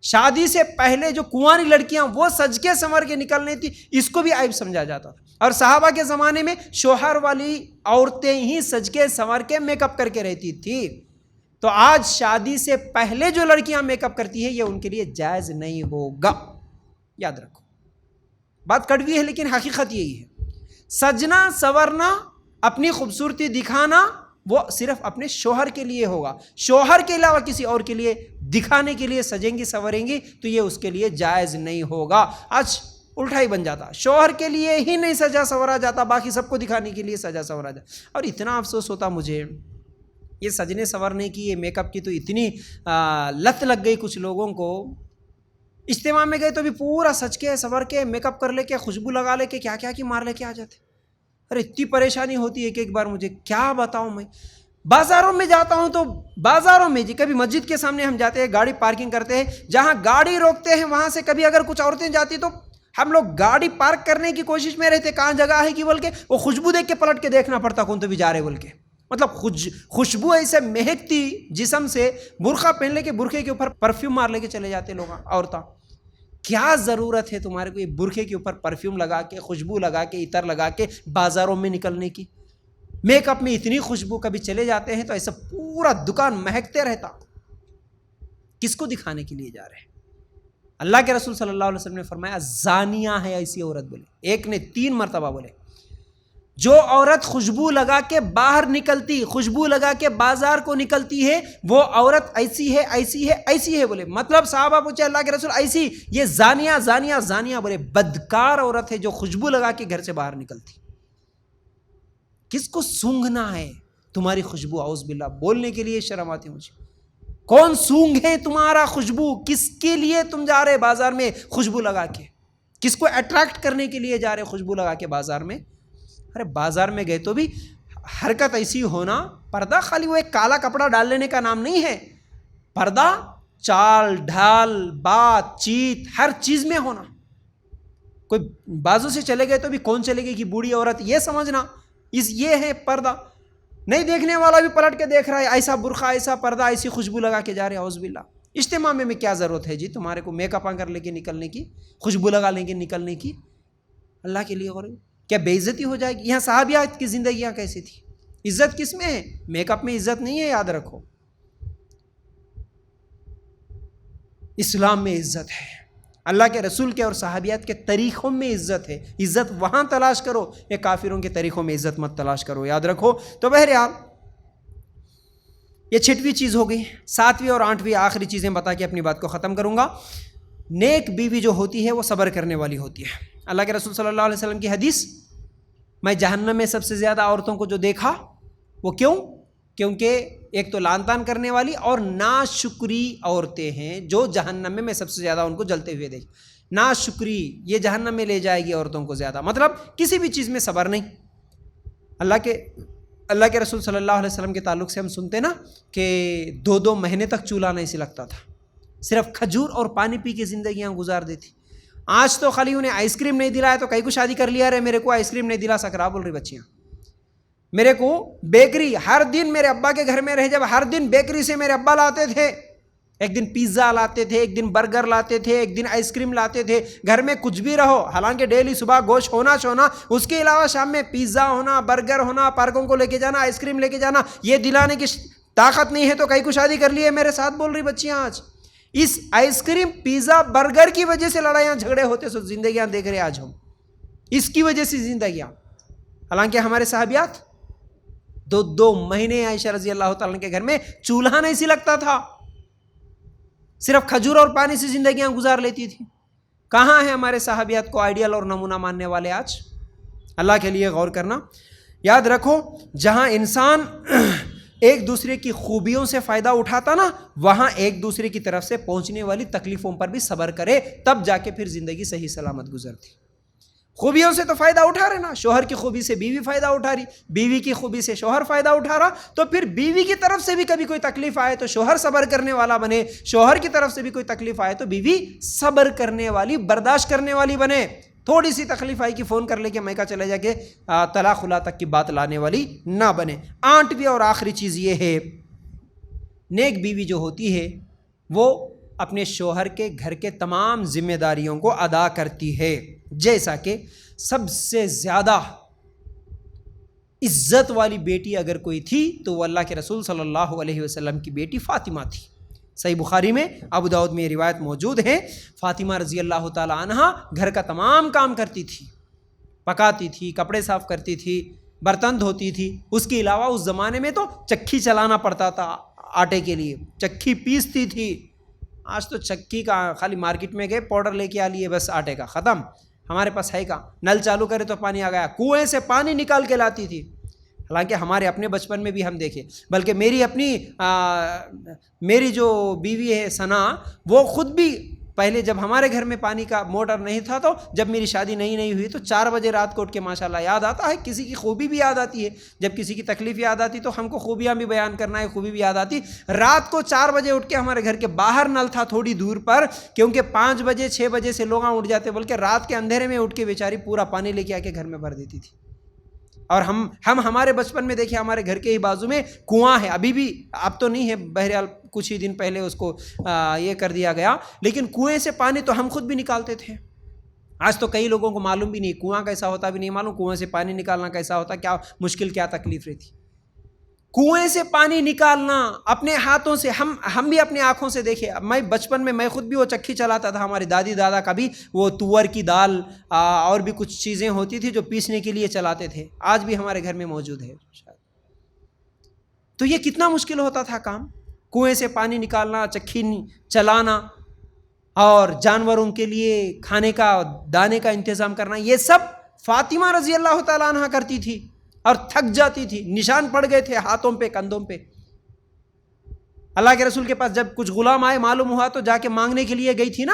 شادی سے پہلے جو کنواری لڑکیاں وہ سج کے سنور کے نکلنے تھی، اس کو بھی عیب سمجھا جاتا تھا۔ اور صحابہ کے زمانے میں شوہر والی عورتیں ہی سج کے سنور کے میک اپ کر کے رہتی تھی۔ تو آج شادی سے پہلے جو لڑکیاں میک اپ کرتی ہیں یہ ان کے لیے جائز نہیں ہوگا، یاد رکھو۔ بات کڑوی ہے لیکن حقیقت یہی ہے۔ سجنا سورنا، اپنی خوبصورتی دکھانا، وہ صرف اپنے شوہر کے لیے ہوگا، شوہر کے علاوہ کسی اور کے لیے دکھانے کے لیے سجیں گی سوریں گی تو یہ اس کے لیے جائز نہیں ہوگا۔ آج الٹا ہی بن جاتا، شوہر کے لیے ہی نہیں سجا سورا جاتا، باقی سب کو دکھانے کے لیے سجا سورا جاتا۔ اور اتنا افسوس ہوتا مجھے، یہ سجنے سورنے کی، یہ میک اپ کی تو اتنی لت لگ گئی کچھ لوگوں کو۔ اجتماع میں گئے تو بھی پورا سج کے سور کے میک اپ کر لے کے، خوشبو لگا لے کے، کیا کیا کی مار لے کے آ جاتے۔ ارے اتنی پریشانی ہوتی ہے کہ ایک بار مجھے کیا بتاؤں، میں بازاروں میں جاتا ہوں تو بازاروں میں کبھی مسجد کے سامنے ہم جاتے ہیں، گاڑی پارکنگ کرتے ہیں، جہاں گاڑی روکتے ہیں وہاں سے کبھی اگر کچھ عورتیں جاتی تو ہم لوگ گاڑی پارک کرنے کی کوشش میں رہتے، کہاں جگہ ہے کہ بول کے وہ خوشبو دیکھ کے پلٹ کے دیکھنا پڑتا کون تو بھی جا رہے بول کے۔ مطلب خوشبو ایسے مہکتی جسم سے، برقع پہن لے کے برقعے کے اوپر پرفیوم مار لے کے چلے جاتے لوگ، عورتیں۔ کیا ضرورت ہے تمہارے کو یہ برقعے کے اوپر پرفیوم لگا کے، خوشبو لگا کے، عطر لگا کے بازاروں میں نکلنے کی؟ میک اپ میں اتنی خوشبو، کبھی چلے جاتے ہیں تو ایسا پورا دکان مہکتے رہتا۔ کس کو دکھانے کے لیے جا رہے ہیں؟ اللہ کے رسول صلی اللہ علیہ وسلم نے فرمایا زانیہ ہے ایسی عورت، بولے ایک نے 3 مرتبہ بولے، جو عورت خوشبو لگا کے باہر نکلتی، خوشبو لگا کے بازار کو نکلتی ہے، وہ عورت ایسی ہے ایسی ہے ایسی ہے بولے۔ مطلب صحابہ پوچھے اللہ کے رسول ایسی، یہ زانیہ زانیہ زانیہ بولے بدکار عورت ہے جو خوشبو لگا کے گھر سے باہر نکلتی۔ کس کو سونگھنا ہے تمہاری خوشبو؟ اعوذ باللہ، بولنے کے لیے شرم آتی مجھے۔ کون سونگھے تمہارا خوشبو؟ کس کے لیے تم جا رہے بازار میں خوشبو لگا کے؟ کس کو اٹریکٹ کرنے کے لیے جا رہے خوشبو لگا کے بازار میں؟ ارے بازار میں گئے تو بھی حرکت ایسی ہونا، پردہ خالی وہ ایک کالا کپڑا ڈال لینے کا نام نہیں ہے، پردہ چال ڈھال بات چیت ہر چیز میں ہونا۔ کوئی بازو سے چلے گئے تو بھی کون چلے گی کہ بوڑھی عورت، یہ سمجھنا یہ ہے پردہ. نہیں دیکھنے والا بھی پلٹ کے دیکھ رہا ہے، ایسا برقع، ایسا پردہ، ایسی خوشبو لگا کے جا رہے ہیں، اعوذ باللہ. اجتماع میں کیا ضرورت ہے جی تمہارے کو میک اپ کر لے کے نکلنے کی، خوشبو لگا لیں گے نکلنے کی؟ اللہ کے لیے غور، کیا بے عزتی ہو جائے گی؟ یہاں صحابیات کی زندگیاں کیسی تھی؟ عزت کس میں ہے؟ میک اپ میں عزت نہیں ہے، یاد رکھو. اسلام میں عزت ہے، اللہ کے رسول کے اور صحابیات کے طریقوں میں عزت ہے. عزت وہاں تلاش کرو، یہ کافروں کے طریقوں میں عزت مت تلاش کرو، یاد رکھو. تو بہرحال یہ 6ویں چیز ہو گئی. 7ویں اور 8ویں آخری چیزیں بتا کے اپنی بات کو ختم کروں گا. نیک بیوی جو ہوتی ہے وہ صبر کرنے والی ہوتی ہے. اللہ کے رسول صلی اللہ علیہ وسلم کی حدیث، میں جہنم میں سب سے زیادہ عورتوں کو جو دیکھا وہ کیونکہ ایک تو لعن طعن کرنے والی اور ناشکری عورتیں ہیں جو جہنم میں سب سے زیادہ ان کو جلتے ہوئے دیکھ. ناشکری یہ جہنم میں لے جائے گی عورتوں کو زیادہ، مطلب کسی بھی چیز میں صبر نہیں. اللہ کے رسول صلی اللہ علیہ وسلم کے تعلق سے ہم سنتے نا کہ 2 مہینے تک چولہا نہیں سلگتا تھا، صرف کھجور اور پانی پی کے زندگیاں گزار دیتی. آج تو خالی انہیں آئس کریم نہیں دلایا تو کئی کو شادی کر لیا، رہے میرے کو آئس کریم نہیں دلا سک رہا بول رہی بچیاں. میرے کو بیکری ہر دن میرے ابا کے گھر میں رہے، جب ہر دن بیکری سے میرے ابا لاتے تھے، ایک دن پیزا لاتے تھے، ایک دن برگر لاتے تھے، ایک دن آئس کریم لاتے تھے. گھر میں کچھ بھی رہو، حالانکہ ڈیلی صبح گوشت ہونا چھونا، اس کے علاوہ شام میں پیزا ہونا، برگر ہونا، پارکوں کو لے کے جانا، آئس کریم لے کے جانا، یہ دلانے کی طاقت نہیں ہے تو کئی کو شادی کر لی ہے میرے ساتھ بول رہی بچیاں. آج اس آئس کریم پیزا برگر کی وجہ سے لڑائیاں جھگڑے ہوتے، سو زندگیاں دیکھ رہے آج ہم، اس کی وجہ سے زندگیاں. حالانکہ ہمارے صحابیات 2 مہینے عائشہ رضی اللہ تعالیٰ کے گھر میں چولہا نہیں سلگتا تھا، صرف کھجور اور پانی سے زندگیاں گزار لیتی تھی. کہاں ہے ہمارے صحابیات کو آئیڈیل اور نمونہ ماننے والے آج؟ اللہ کے لیے غور کرنا. یاد رکھو جہاں انسان ایک دوسرے کی خوبیوں سے فائدہ اٹھاتا نا، وہاں ایک دوسرے کی طرف سے پہنچنے والی تکلیفوں پر بھی صبر کرے، تب جا کے پھر زندگی صحیح سلامت گزرتی. خوبیوں سے تو فائدہ اٹھا رہے نا، شوہر کی خوبی سے بیوی فائدہ اٹھا رہی، بیوی کی خوبی سے شوہر فائدہ اٹھا رہا، تو پھر بیوی کی طرف سے بھی کبھی کوئی تکلیف آئے تو شوہر صبر کرنے والا بنے، شوہر کی طرف سے بھی کوئی تکلیف آئے تو بیوی صبر کرنے والی، برداشت کرنے والی بنے. تھوڑی سی تکلیف آئی کہ فون کر لے کے میکا چلے جا کے طلاق خلا تک کی بات لانے والی نہ بنے. 8ویں اور آخری چیز یہ ہے، نیک بیوی جو ہوتی ہے وہ اپنے شوہر کے گھر کے تمام ذمہ داریوں کو ادا کرتی ہے. جیسا کہ سب سے زیادہ عزت والی بیٹی اگر کوئی تھی تو وہ اللہ کے رسول صلی اللہ علیہ وسلم کی بیٹی فاطمہ تھی. صحیح بخاری میں، ابو داؤد میں یہ روایت موجود ہے. فاطمہ رضی اللہ تعالی عنہا گھر کا تمام کام کرتی تھی، پکاتی تھی، کپڑے صاف کرتی تھی، برتن دھوتی تھی. اس کے علاوہ اس زمانے میں تو چکی چلانا پڑتا تھا آٹے کے لیے، چکی پیستی تھی. آج تو چکی کا خالی مارکیٹ میں گئے پاؤڈر لے کے آ لیے بس آٹے کا، ختم. ہمارے پاس ہے کا نل چالو کرے تو پانی آ گیا، کنویں سے پانی نکال کے لاتی تھی. حالانکہ ہمارے اپنے بچپن میں بھی ہم دیکھے، بلکہ میری جو بیوی ہے ثنا، وہ خود بھی پہلے جب ہمارے گھر میں پانی کا موٹر نہیں تھا تو جب میری شادی نئی ہوئی تو 4 بجے رات کو اٹھ کے ماشاءاللہ یاد آتا ہے، کسی کی خوبی بھی یاد آتی ہے، جب کسی کی تکلیف یاد آتی تو ہم کو خوبیاں بھی بیان کرنا ہے، خوبی بھی یاد آتی. رات کو 4 بجے اٹھ کے ہمارے گھر کے باہر نل تھا تھوڑی دور پر، کیونکہ 5 بجے 6 بجے سے لوگ اٹھ جاتے، بلکہ رات کے اندھیرے میں اٹھ کے بیچاری پورا پانی لے کے آ کے گھر میں بھر دیتی تھی. اور ہم ہمارے بچپن میں دیکھیں ہمارے گھر کے ہی بازو میں کنواں ہے، ابھی بھی، اب تو نہیں ہے، بہرحال کچھ ہی دن پہلے اس کو یہ کر دیا گیا، لیکن کنویں سے پانی تو ہم خود بھی نکالتے تھے. آج تو کئی لوگوں کو معلوم بھی نہیں کنواں کیسا ہوتا، بھی نہیں معلوم کنویں سے پانی نکالنا کیسا ہوتا، کیا مشکل کیا تکلیف رہتی. کنویں سے پانی نکالنا اپنے ہاتھوں سے، ہم بھی اپنے آنکھوں سے دیکھے. میں بچپن میں میں خود بھی وہ چکی چلاتا تھا، ہماری دادی دادا کا بھی وہ تور کی دال اور بھی کچھ چیزیں ہوتی تھی جو پیسنے کے لیے چلاتے تھے، آج بھی ہمارے گھر میں موجود ہے شاید. تو یہ کتنا مشکل ہوتا تھا کام، کنویں سے پانی نکالنا، چکی چلانا اور جانوروں کے لیے کھانے کا دانے کا انتظام کرنا، یہ سب فاطمہ رضی اللہ تعالیٰ عنہ کرتی تھی اور تھک جاتی تھی، نشان پڑ گئے تھے ہاتھوں پہ، کندھوں پہ. اللہ کے رسول کے پاس جب کچھ غلام آئے معلوم ہوا تو جا کے مانگنے کے لیے گئی تھی نا،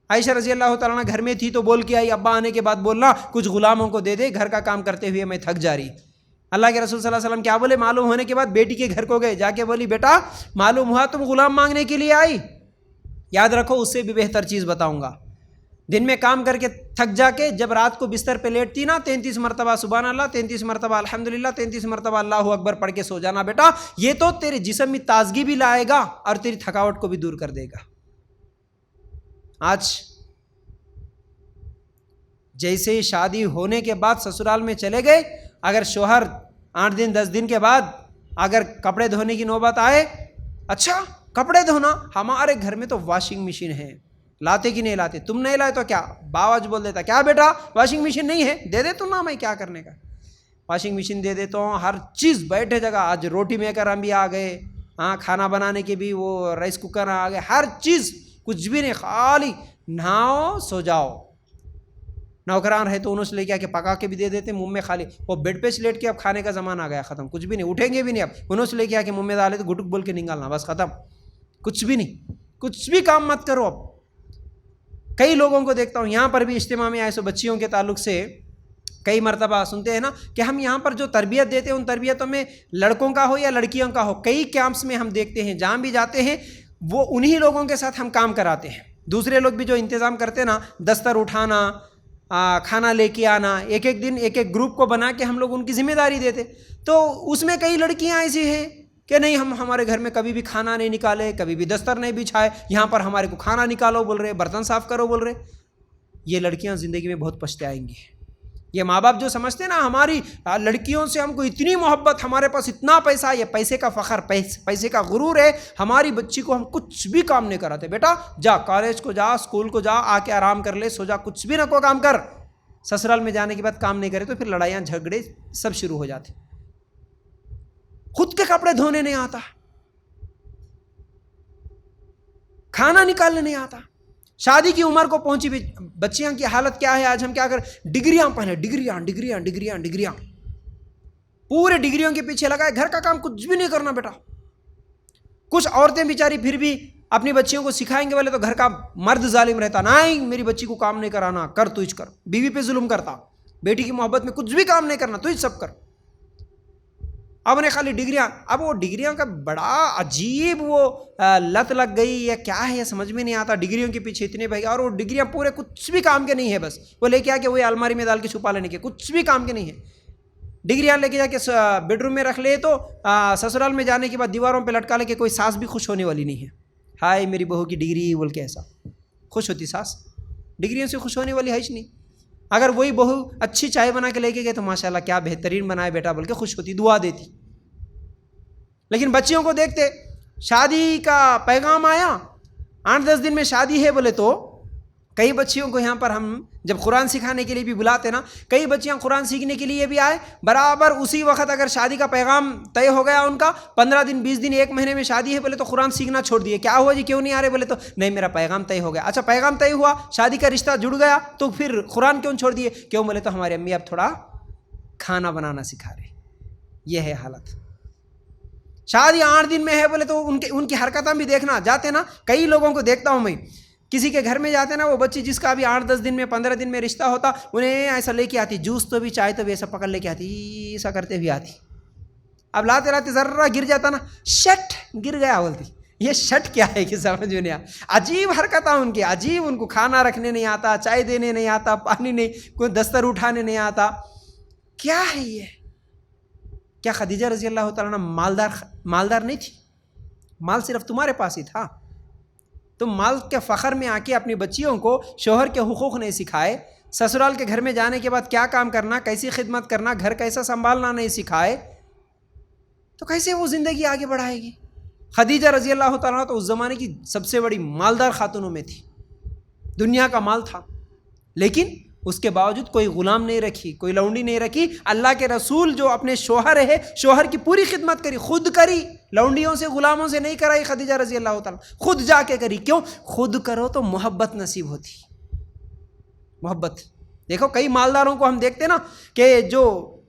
عائشہ رضی اللہ تعالیٰ عنہ گھر میں تھی تو بول کے آئی، ابا آنے کے بعد بولنا کچھ غلاموں کو دے دے، گھر کا کام کرتے ہوئے میں تھک جا رہی. اللہ کے رسول صلی اللہ علیہ وسلم کیا بولے؟ معلوم ہونے کے بعد بیٹی کے گھر کو گئے، جا کے بولی بیٹا معلوم ہوا تم غلام مانگنے کے لیے آئی. یاد رکھو اس سے بھی بہتر چیز بتاؤں گا، دن میں کام کر کے تھک جا کے جب رات کو بستر پہ لیٹتی نا 33 مرتبہ سبحان اللہ، 33 مرتبہ الحمدللہ، 33 مرتبہ اللہ اکبر پڑھ کے سو جانا بیٹا، یہ تو تیرے جسم میں تازگی بھی لائے گا اور تیری تھکاوٹ کو بھی دور کر دے گا۔ آج جیسے ہی شادی ہونے کے بعد سسرال میں چلے گئے، اگر شوہر 8 دن 10 دن کے بعد اگر کپڑے دھونے کی نوبت آئے، اچھا کپڑے دھونا، ہمارے گھر میں تو واشنگ مشین ہے، لاتے کہ نہیں لاتے؟ تم نہیں لائے تو کیا؟ باوج بول دیتا، کیا بیٹا واشنگ مشین نہیں ہے؟ دے دے تو نا، میں کیا کرنے کا، واشنگ مشین دے دیتا ہوں، ہر چیز بیٹھے جگہ۔ آج روٹی میکر ہم بھی آ گئے، ہاں کھانا بنانے کے بھی وہ رائس کوکر آ گئے، ہر چیز، کچھ بھی نہیں، خالی نہاؤ سو جاؤ۔ نوکران رہے تو انہوں سے لے کے آ کے پکا کے بھی دے دیتے منہ میں، خالی وہ بیڈ پہ سے لیٹ کے اب کھانے کا زمانہ آ گیا، ختم، کچھ بھی نہیں، اٹھیں گے بھی نہیں، اب انہوں سے لے کے آ کے منہ میں ڈالے تو گٹک بول کے نکالنا، بس ختم، کچھ بھی نہیں، کچھ بھی کام مت کرو۔ اب کئی لوگوں کو دیکھتا ہوں یہاں پر بھی اجتماع میں آئے سو بچیوں کے تعلق سے کئی مرتبہ سنتے ہیں نا کہ ہم یہاں پر جو تربیت دیتے ہیں ان تربیتوں میں لڑکوں کا ہو یا لڑکیوں کا ہو، کئی کیمپس میں ہم دیکھتے ہیں جہاں بھی جاتے ہیں وہ انہی لوگوں کے ساتھ ہم کام کراتے ہیں۔ دوسرے لوگ بھی جو انتظام کرتے ہیں نا، دستر اٹھانا، کھانا لے کے آنا، ایک ایک دن ایک ایک گروپ کو بنا کے ہم لوگ ان کی ذمہ داری دیتے، تو اس میں کئی لڑکیاں ایسی ہیں کہ نہیں، ہم ہمارے گھر میں کبھی بھی کھانا نہیں نکالے، کبھی بھی دستر نہیں بچھائے، یہاں پر ہمارے کو کھانا نکالو بول رہے، برتن صاف کرو بول رہے۔ یہ لڑکیاں زندگی میں بہت پچھتائیں گی۔ یہ ماں باپ جو سمجھتے ہیں نا ہماری لڑکیوں سے ہم کو اتنی محبت، ہمارے پاس اتنا پیسہ، یہ پیسے کا فخر، پیسے کا غرور ہے، ہماری بچی کو ہم کچھ بھی کام نہیں کراتے۔ بیٹا جا کالج کو جا، اسکول کو جا، آ کے آرام کر لے، سو جا، کچھ بھی نہ کو کام کر۔ سسرال میں جانے کے بعد کام نہیں کرے تو پھر لڑائیاں جھگڑے سب شروع ہو جاتے۔ خود کے کپڑے دھونے نہیں آتا، کھانا نکالنے نہیں آتا۔ شادی کی عمر کو پہنچی بچیاں کی حالت کیا ہے آج؟ ہم کیا کریں؟ ڈگریاں پہلے، ڈگریاں ڈگریاں ڈگریاں ڈگریاں، پورے ڈگریوں کے پیچھے لگائے، گھر کا کام کچھ بھی نہیں کرنا بیٹا۔ کچھ عورتیں بیچاری پھر بھی اپنی بچیوں کو سکھائیں گے، والے تو گھر کا مرد ظالم رہتا، نہیں میری بچی کو کام نہیں کرانا، کر تو ہی کر، بیوی پہ ظلم کرتا، بیٹی کی محبت میں کچھ بھی کام نہیں کرنا، تو ہی سب کر۔ اب نے خالی ڈگریاں، اب وہ ڈگریوں کا بڑا عجیب وہ لت لگ گئی یا کیا ہے، یہ سمجھ میں نہیں آتا، ڈگریوں کے پیچھے اتنے بھائی، اور وہ ڈگریاں پورے کچھ بھی کام کے نہیں ہے، بس وہ لے کے آ کے وہی الماری میں ڈال کے چھپا لینے کے، کچھ بھی کام کے نہیں ہے۔ ڈگریاں لے کے جا کے بیڈ روم میں رکھ لے تو سسرال میں جانے کے بعد دیواروں پہ لٹکا لے کے کوئی ساس بھی خوش ہونے والی نہیں ہے۔ ہائے میری بہو کی ڈگری بول کے، ایسا خوش ہوتی ساس؟ ڈگریوں سے خوش ہونے والی ہے ہی نہیں۔ اگر وہی بہو اچھی چائے بنا کے لے کے گئے تو ماشاءاللہ کیا بہترین بنائے بیٹا بول کے خوش ہوتی، دعا دیتی۔ لیکن بچیوں کو دیکھتے، شادی کا پیغام آیا، 8-10 دن میں شادی ہے بولے تو کئی بچیوں کو یہاں پر ہم جب قرآن سکھانے کے لیے بھی بلاتے نا، کئی بچیاں قرآن سیکھنے کے لیے بھی آئے، برابر اسی وقت اگر شادی کا پیغام طے ہو گیا ان کا، 15 دن 20 دن 1 مہینے میں شادی ہے بولے تو قرآن سیکھنا چھوڑ دیے۔ کیا ہوا جی، کیوں نہیں آ رہے؟ بولے تو نہیں میرا پیغام طے ہو گیا۔ اچھا پیغام طے ہوا، شادی کا رشتہ جڑ گیا تو پھر قرآن کیوں چھوڑ دیے؟ کیوں؟ بولے تو ہماری امی اب تھوڑا کھانا بنانا سکھا رہے۔ یہ ہے حالت۔ شادی 8 دن میں ہے بولے تو ان کی حرکتیں بھی دیکھنا، جاتے نا کئی لوگوں کو دیکھتا ہوں میں، کسی کے گھر میں جاتے نا، وہ بچی جس کا بھی 8-10 دن میں 15 دن میں رشتہ ہوتا، انہیں ایسا لے کے آتی، جوس تو بھی چائے تو بھی ایسا پکڑ لے کے آتی، ایسا کرتے ہوئے آتی۔ اب لاتے لاتے ذرا گر جاتا نا، شٹ گر گیا بولتی۔ یہ شٹ کیا ہے کہ سمجھ میں نہیں آتا، عجیب حرکتیں ان کی، عجیب، ان کو کھانا رکھنے نہیں آتا، چائے دینے نہیں آتا، پانی نہیں، کوئی دستر اٹھانے نہیں آتا، کیا ہے یہ؟ کیا خدیجہ رضی اللہ تعالیٰ عنہ مالدار نہیں تھی؟ مال صرف تمہارے پاس ہی تھا؟ تم مال کے فخر میں آ کے اپنی بچیوں کو شوہر کے حقوق نہیں سکھائے، سسرال کے گھر میں جانے کے بعد کیا کام کرنا، کیسی خدمت کرنا، گھر کیسا سنبھالنا نہیں سکھائے، تو کیسے وہ زندگی آگے بڑھائے گی؟ خدیجہ رضی اللہ تعالیٰ تو اس زمانے کی سب سے بڑی مالدار خاتونوں میں تھی، دنیا کا مال تھا، لیکن اس کے باوجود کوئی غلام نہیں رکھی، کوئی لونڈی نہیں رکھی۔ اللہ کے رسول جو اپنے شوہر ہے، شوہر کی پوری خدمت کری، خود کری، لونڈیوں سے غلاموں سے نہیں کرائی خدیجہ رضی اللہ تعالیٰ، خود جا کے کری۔ کیوں؟ خود کرو تو محبت نصیب ہوتی، محبت۔ دیکھو کئی مالداروں کو ہم دیکھتے نا کہ جو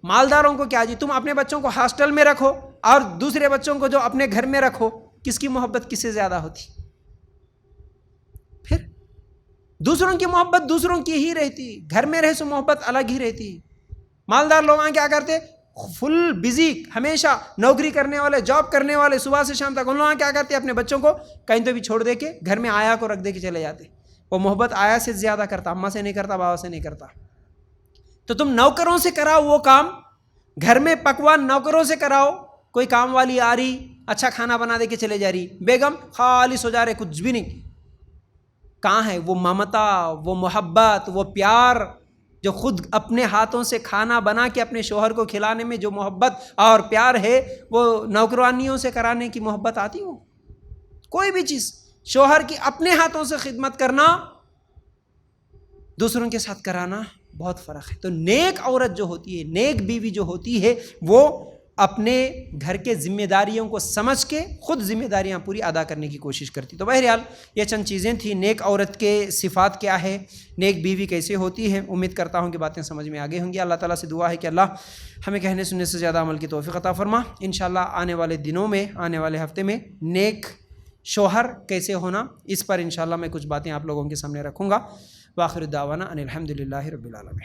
مالداروں کو کیا جی، تم اپنے بچوں کو ہاسٹل میں رکھو اور دوسرے بچوں کو جو اپنے گھر میں رکھو، کس کی محبت کس سے زیادہ ہوتی؟ پھر دوسروں کی محبت دوسروں کی ہی رہتی، گھر میں رہے سو محبت الگ ہی رہتی۔ مالدار لوگ کیا کرتے؟ فل بزی، ہمیشہ نوکری کرنے والے، جاب کرنے والے، صبح سے شام تک، ان لوگ کیا کرتے؟ اپنے بچوں کو کہیں تو بھی چھوڑ دے کے گھر میں آیا کو رکھ دے کے چلے جاتے۔ وہ محبت آیا سے زیادہ کرتا، اماں سے نہیں کرتا، بابا سے نہیں کرتا. تو تم نوکروں سے کراؤ وہ کام، گھر میں پکوان نوکروں سے کراؤ. کوئی کام والی آ رہی، اچھا کھانا بنا دے کے چلے جا رہی، بیگم خالص ہو جا رہے، کچھ بھی نہیں. کہاں ہے وہ ممتا، وہ محبت، وہ پیار جو خود اپنے ہاتھوں سے کھانا بنا کے اپنے شوہر کو کھلانے میں جو محبت اور پیار ہے، وہ نوکرانیوں سے کرانے کی محبت آتی ہو؟ کوئی بھی چیز، شوہر کی اپنے ہاتھوں سے خدمت کرنا، دوسروں کے ساتھ کرانا بہت فرق ہے. تو نیک عورت جو ہوتی ہے، نیک بیوی جو ہوتی ہے، وہ اپنے گھر کے ذمہ داریوں کو سمجھ کے خود ذمہ داریاں پوری ادا کرنے کی کوشش کرتی. تو بہرحال یہ چند چیزیں تھیں. نیک عورت کے صفات کیا ہے، نیک بیوی کیسے ہوتی ہے. امید کرتا ہوں کہ باتیں سمجھ میں آگے ہوں گی. اللہ تعالیٰ سے دعا ہے کہ اللہ ہمیں کہنے سننے سے زیادہ عمل کی توفیق عطا فرما. انشاءاللہ آنے والے دنوں میں، آنے والے ہفتے میں نیک شوہر کیسے ہونا، اس پر انشاءاللہ میں کچھ باتیں آپ لوگوں کے سامنے رکھوں گا. وآخر دعوانا ان الحمد للہ رب العالمین.